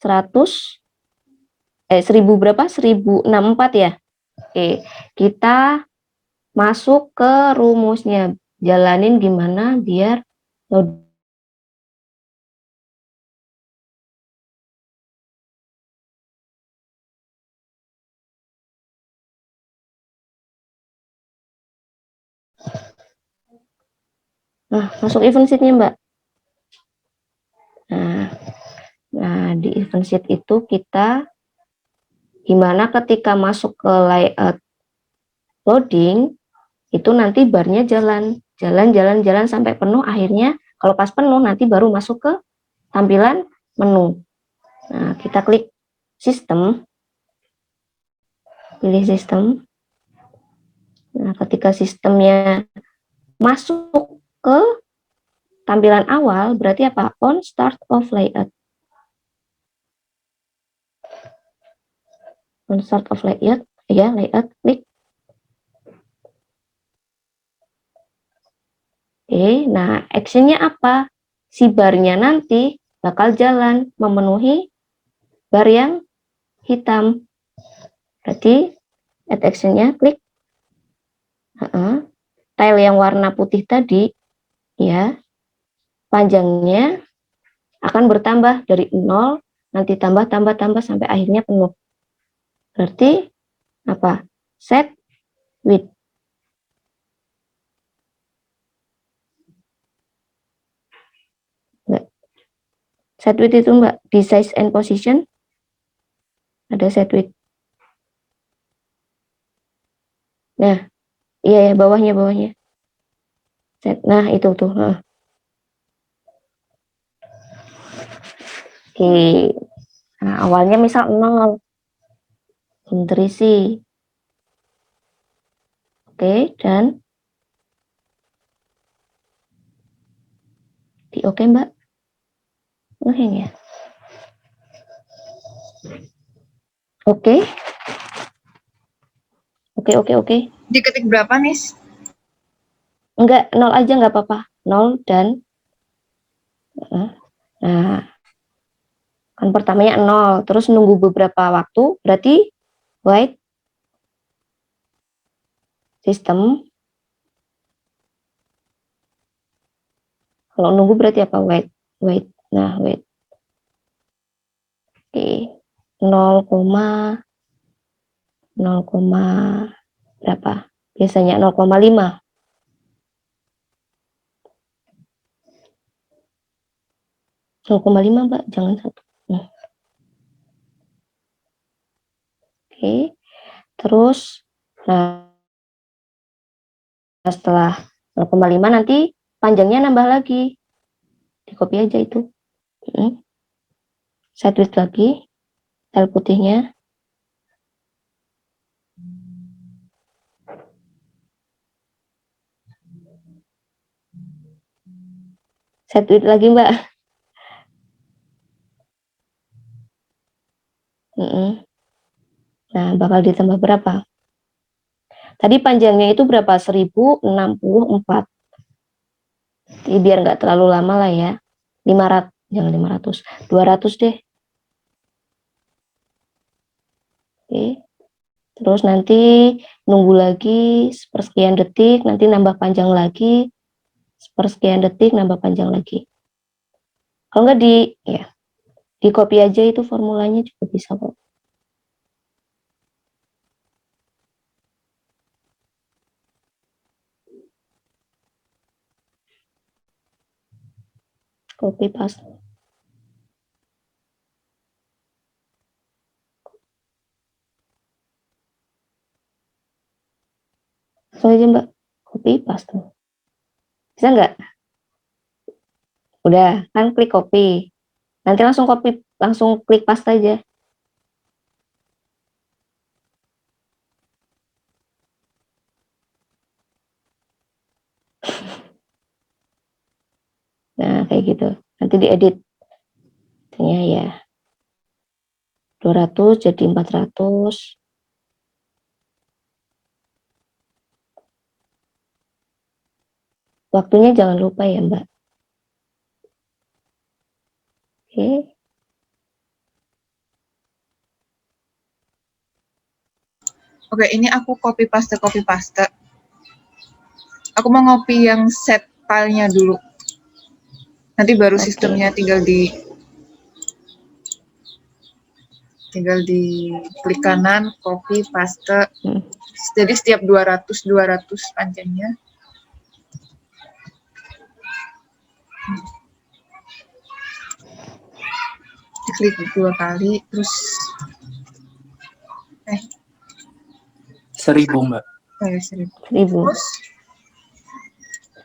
1000 berapa? 1064 ya. Oke, kita masuk ke rumusnya. Jalanin gimana biar load. Nah, masuk event sheet-nya, Mbak. Nah, di event sheet itu kita gimana ketika masuk ke layout loading, itu nanti barnya jalan sampai penuh, akhirnya kalau pas penuh nanti baru masuk ke tampilan menu. Nah, kita klik sistem, pilih sistem. Nah, ketika sistemnya masuk ke tampilan awal, berarti apa? On start of layout. On start of layout, ya, layout, klik. Oke, nah actionnya apa? Si barnya nanti bakal jalan memenuhi bar yang hitam. Berarti add actionnya klik. Tile yang warna putih tadi, ya, panjangnya akan bertambah dari 0, nanti tambah sampai akhirnya penuh. Berarti apa? Set width. Set width itu Mbak, di size and position ada set width. Nah, iya ya, bawahnya. Set. Nah, itu tuh. Oke. Nah, awalnya misal 0, belum terisi. Oke, dan di oke, Mbak. Ngeheng ya. Oke. Oke. Diketik berapa, Nis? Enggak, 0 aja nggak apa-apa. 0 dan nah, kan pertamanya 0, terus nunggu beberapa waktu, berarti wait sistem. Kalau nunggu berarti apa? Wait. Nah, wait. Oke. 0, 0, berapa? Biasanya 0,5. 0,5, Mbak, jangan 1. Nah. Oke. Terus nah setelah 0,5 nanti panjangnya nambah lagi. Di copy aja itu. Saya tulis lagi sel putihnya. Saya tulis lagi, Mbak. Nah, bakal ditambah berapa? Tadi panjangnya itu berapa? 1064. Jadi biar nggak terlalu lama lah ya. 500, jangan 500. 200 deh. Oke. Terus nanti nunggu lagi sepersekian detik, nanti nambah panjang lagi. Sepersekian detik, nambah panjang lagi. Kalau nggak di copy aja itu formulanya juga bisa kok. Copy paste. Langsung aja, Mbak. Copy paste. Bisa nggak? Udah, kan klik copy. Nanti langsung klik paste aja. Nah, kayak gitu. Nanti diedit. Ya. 200 jadi 400. Waktunya jangan lupa ya, Mbak. Oke. Oke, ini aku copy paste. Aku mau ngopi yang set filenya dulu. Nanti baru Oke. sistemnya tinggal di klik kanan, copy, paste. Jadi setiap 200 panjangnya. Klik 2 kali, terus 1000, Mbak. 1000. 1000. Terus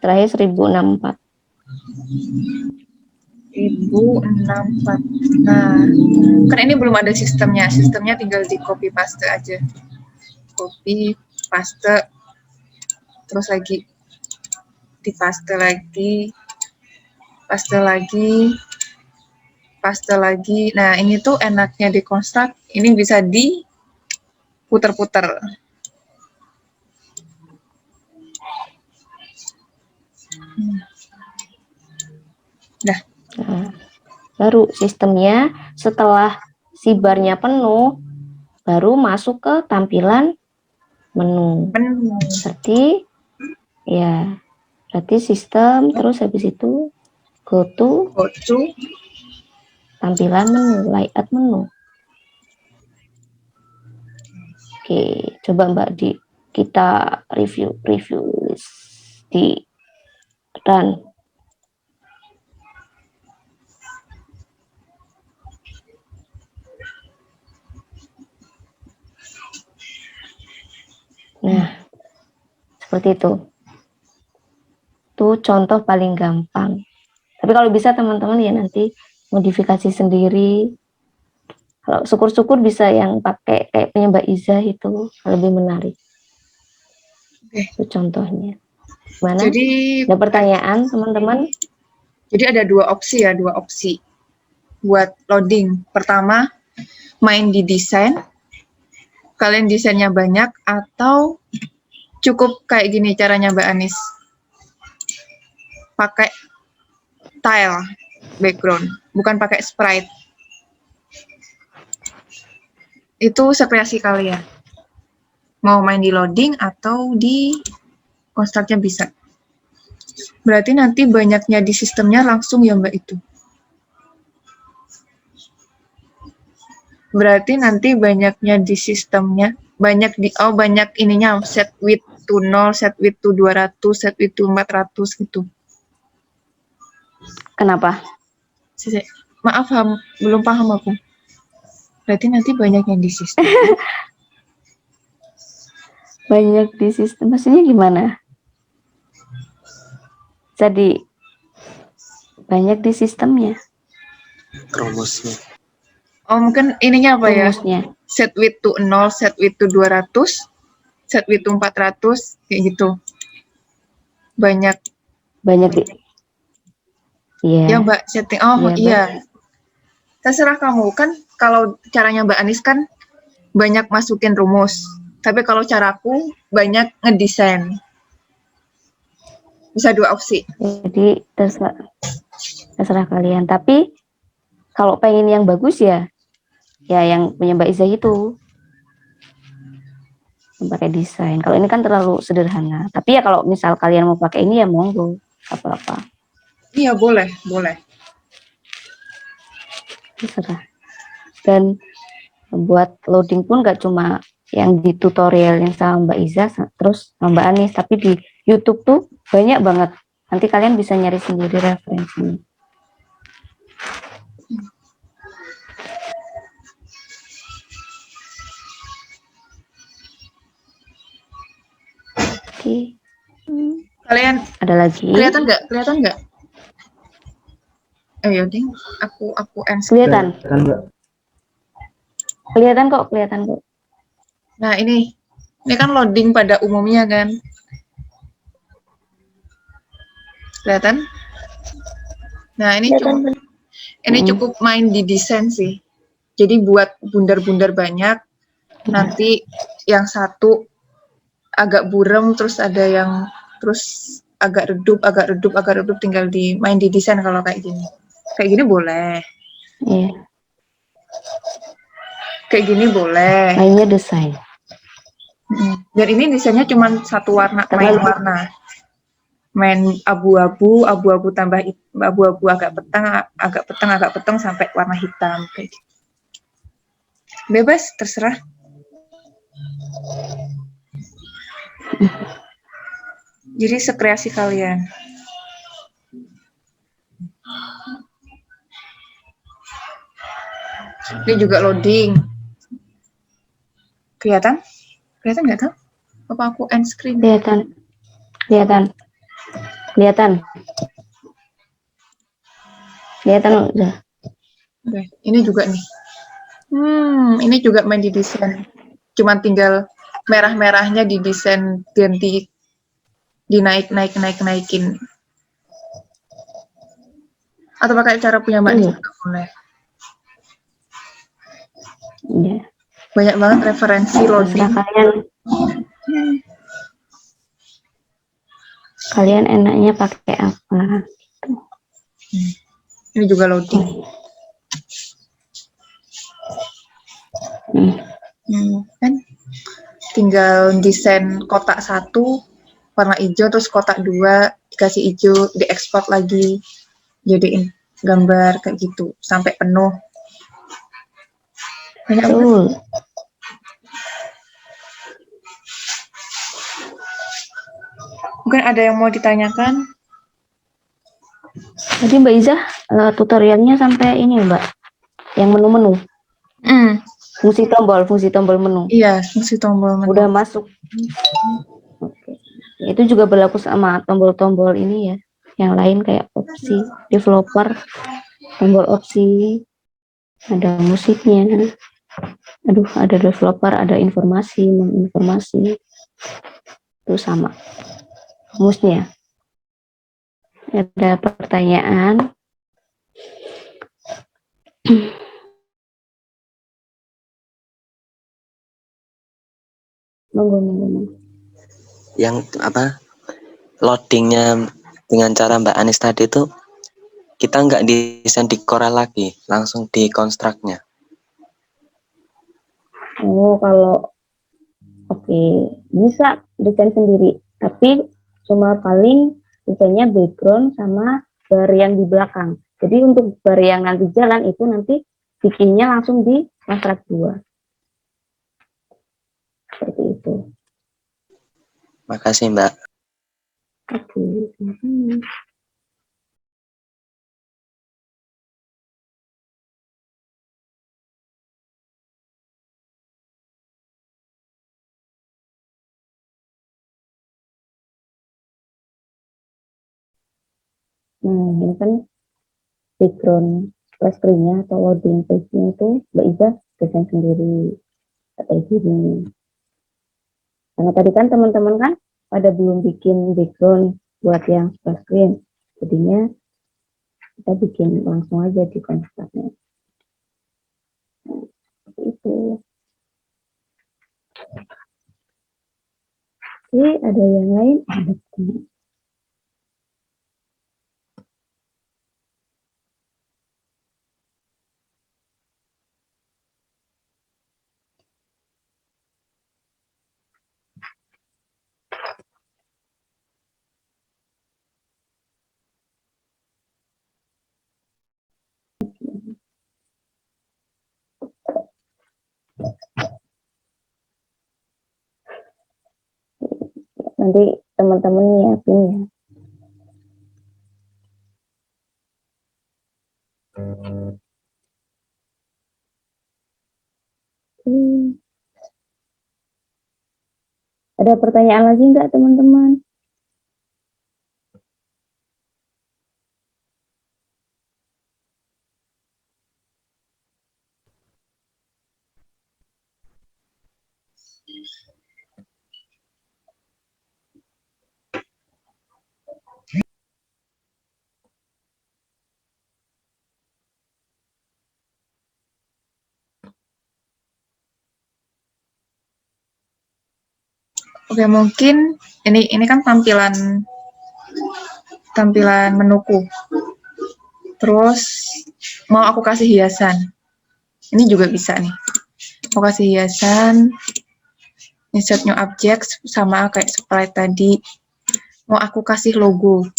Terakhir 1064. 1064. Nah, kan ini belum ada sistemnya. Sistemnya tinggal di copy paste aja. Copy, paste, terus lagi di paste lagi. Nah, ini tuh enaknya di construct, ini bisa diputer-puter. Nah, baru sistemnya setelah si barnya penuh, baru masuk ke tampilan menu. Berarti sistem, terus habis itu go to tampilan menu, layout menu. Oke, coba Mbak kita review di run. Nah, seperti itu. Itu contoh paling gampang. Tapi kalau bisa teman-teman ya nanti modifikasi sendiri. Kalau syukur-syukur bisa yang pakai kayak punya Mbak Iza itu lebih menarik. Oke. Itu contohnya. Mana? Jadi Ada pertanyaan teman-teman? Jadi ada dua opsi buat loading. Pertama, main di desain. Kalian desainnya banyak atau cukup kayak gini caranya Mbak Anis. Pakai tile background, bukan pakai sprite. Itu sekreasi kalian. Mau main di loading atau di construct-nya bisa. Berarti nanti banyaknya di sistemnya langsung ya Mbak itu. Berarti nanti banyaknya di sistemnya, banyak ininya, set width to 0, set width to 200, set width to 400 gitu. Kenapa? Maaf, belum paham aku. Berarti nanti banyak yang di sistem. Banyak di sistem, maksudnya gimana? Jadi banyak di sistemnya. Rumusnya. Oh, mungkin ininya apa ya? Rumusnya. Set width to 0, set width to 200, set width to 400, kayak gitu. Banyak di. Iya. ya Mbak setting. Oh iya. Terserah kamu kan, kalau caranya Mbak Anis kan banyak masukin rumus. Tapi kalau caraku banyak ngedesain. Bisa dua opsi. Jadi terserah kalian. Tapi kalau pengen yang bagus ya yang punya Mbak Iza itu yang pakai desain. Kalau ini kan terlalu sederhana. Tapi ya kalau misal kalian mau pakai ini ya monggo, apa-apa. Iya boleh. Terserah. Dan buat loading pun nggak cuma yang di tutorial yang sama Mbak Iza terus sama Mbak Anis, tapi di YouTube tuh banyak banget. Nanti kalian bisa nyari sendiri referensinya. Oke. Kalian Ada lagi? kelihatan nggak? Ayo ding, aku end. Kelihatan kok. Nah ini kan loading pada umumnya kan. Kelihatan? Nah ini cukup main di desain sih. Jadi buat bundar-bundar banyak. Nanti yang satu agak burem, terus ada yang terus agak redup, tinggal main di desain kalau kayak gini. Kayak gini boleh. Iya. Kayak gini boleh. Mainnya desain. Dan ini desainnya cuma satu warna, main warna. Main abu-abu tambah abu-abu agak petang sampai warna hitam kayak gitu. Bebas, terserah. Jadi sekreasi kalian. Ini juga loading. Kelihatan nggak tahu? Apa aku end screen? Kelihatan. Udah. Oke, ini juga nih. Ini juga main di desain. Cuman tinggal merah-merahnya di desain ganti dinaikin. Atau pakai cara punya Mbak Nisa boleh. Iya. Banyak banget referensi loading. Kalian enaknya pakai apa? Ini juga loading. Kan tinggal desain kotak 1 warna hijau, terus kotak 2 dikasih hijau, diekspor lagi, jadiin gambar kayak gitu sampai penuh. Banyak banget. Mungkin ada yang mau ditanyakan? Jadi Mbak Iza tutorialnya sampai ini Mbak, yang menu-menu. Fungsi tombol menu. Iya, fungsi tombol menu. Udah masuk. Oke. Itu juga berlaku sama tombol-tombol ini ya. Yang lain kayak opsi developer. tombol opsi, ada musiknya. Aduh, ada developer, ada informasi, menginformasi. Itu sama. Mouse-nya. Ada pertanyaan. Monggo. Yang apa loadingnya dengan cara Mbak Anis tadi itu kita nggak desain di Corel lagi, langsung di construct-nya. Oh, kalau oke, bisa desain sendiri, tapi cuma paling desainnya background sama bar yang di belakang. Jadi untuk bar yang nanti jalan itu nanti bikinnya langsung di construct 2. Seperti itu. Makasih Mbak. Oke. Ini kan background splash screen-nya atau loading page-nya itu Mbak Iza desain sendiri kayak gini. Karena tadi kan teman-teman kan pada belum bikin background buat yang splash screen, jadinya kita bikin langsung aja di construct-nya. Itu. Oke, ada yang lain? Nanti teman-teman nyiapin ya. Ada pertanyaan lagi nggak teman-teman? Oke, mungkin ini kan tampilan menuku. Terus mau aku kasih hiasan. Ini juga bisa nih. Mau kasih hiasan, insert new object sama kayak sprite tadi. Mau aku kasih logo.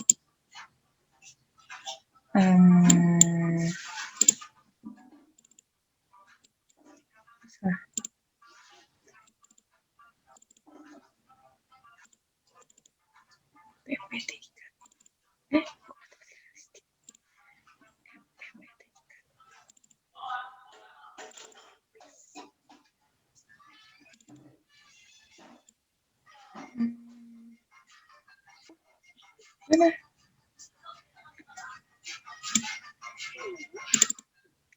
Mana?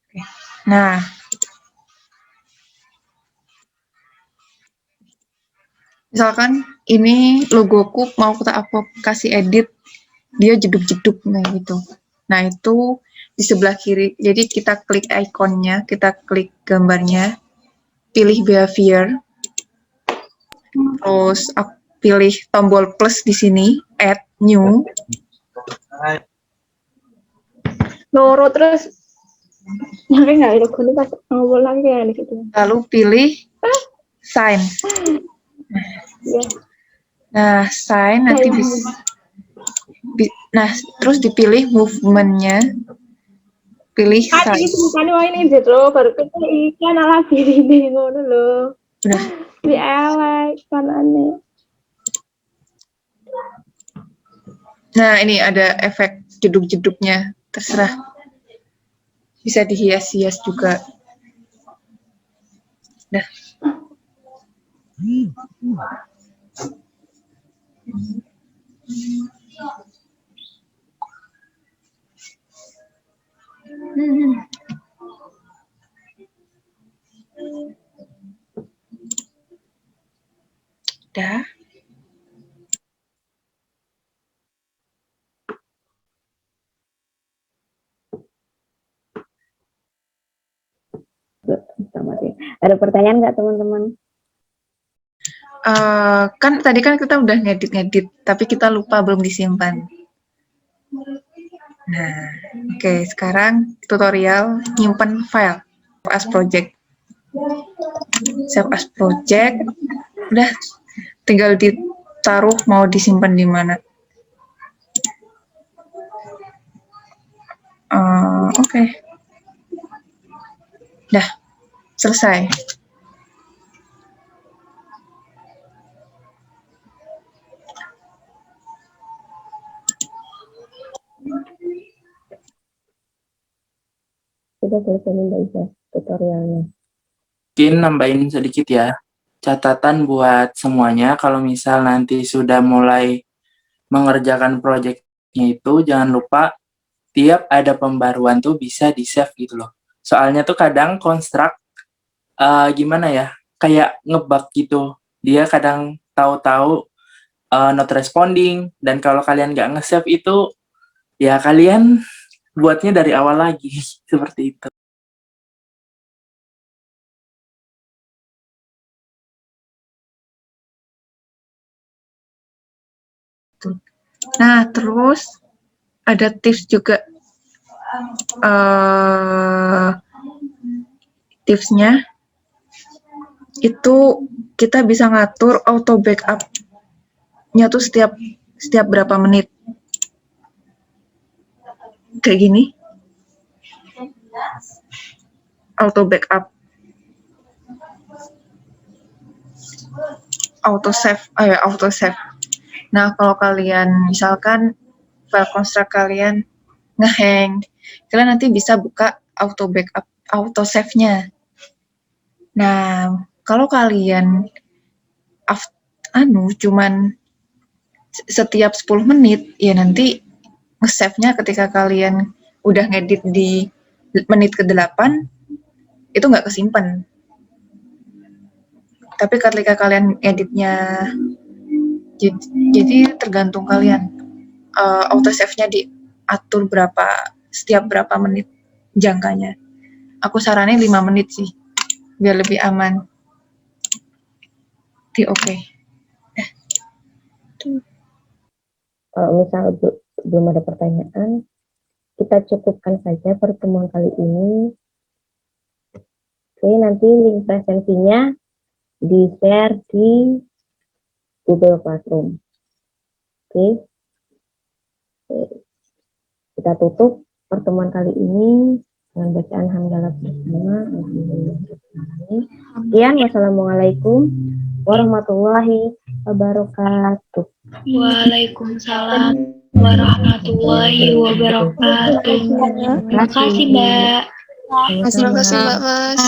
Oke. Nah, misalkan ini logoku mau aku kasih edit, dia jeduk-jeduk nah gitu. Nah, itu di sebelah kiri. Jadi kita klik ikonnya, kita klik gambarnya, pilih behavior. Terus aku pilih tombol plus di sini, add new. Loro terus makanya nggak logo ini pas ngobrol lagi ya di situ. Lalu pilih sign. Ya. Nah, sign nanti bisa. Nah, terus dipilih movement-nya. Pilih Kan sign. iki bukan wah ini jero baru kita ikan ala ini ngono lho. Udah. Di elek kanane. Nah, ini ada efek jeduk-jeduknya. Terserah. Bisa dihias-hias juga. Dah. Udah. Ada pertanyaan nggak teman-teman? Kan tadi kan kita udah ngedit, tapi kita lupa belum disimpan. Nah, oke, sekarang tutorial nyimpen file as project. Save as project, udah tinggal ditaruh mau disimpan di mana. Oke. Dah, selesai. Sudah selesai Mbak Isa tutorialnya. Mungkin nambahin sedikit ya. Catatan buat semuanya, kalau misal nanti sudah mulai mengerjakan proyeknya itu, jangan lupa tiap ada pembaruan tuh bisa di-save gitu loh. Soalnya tuh kadang konstruk, gimana ya, kayak ngebug gitu. Dia kadang tahu-tahu not responding, dan kalau kalian nggak nge-save itu, ya kalian buatnya dari awal lagi, seperti itu. Nah, terus ada tips juga. Tipsnya itu kita bisa ngatur auto backup-nya tuh setiap berapa menit. Kayak gini. Auto backup. Auto save. Nah, kalau kalian misalkan file konstruk kalian ngehang, kalian nanti bisa buka auto backup, auto save-nya. Nah, kalau kalian cuman setiap 10 menit, ya nanti nge-save-nya ketika kalian udah ngedit di menit ke-8, itu nggak kesimpan. Tapi ketika kalian editnya, jadi tergantung kalian. Auto save-nya diatur setiap berapa menit jangkanya. Aku saranin 5 menit sih, biar lebih aman. Oke. Kalau misal belum ada pertanyaan, kita cukupkan saja pertemuan kali ini. Oke, nanti link presensinya di-share di Google Classroom. Oke. Kita tutup pertemuan kali ini dengan bacaan hamdalah bersama. Sekian, wassalamualaikum warahmatullahi wabarakatuh. Waalaikumsalam warahmatullahi wabarakatuh. Terima kasih, Mbak. Terima kasih, Mbak Mas.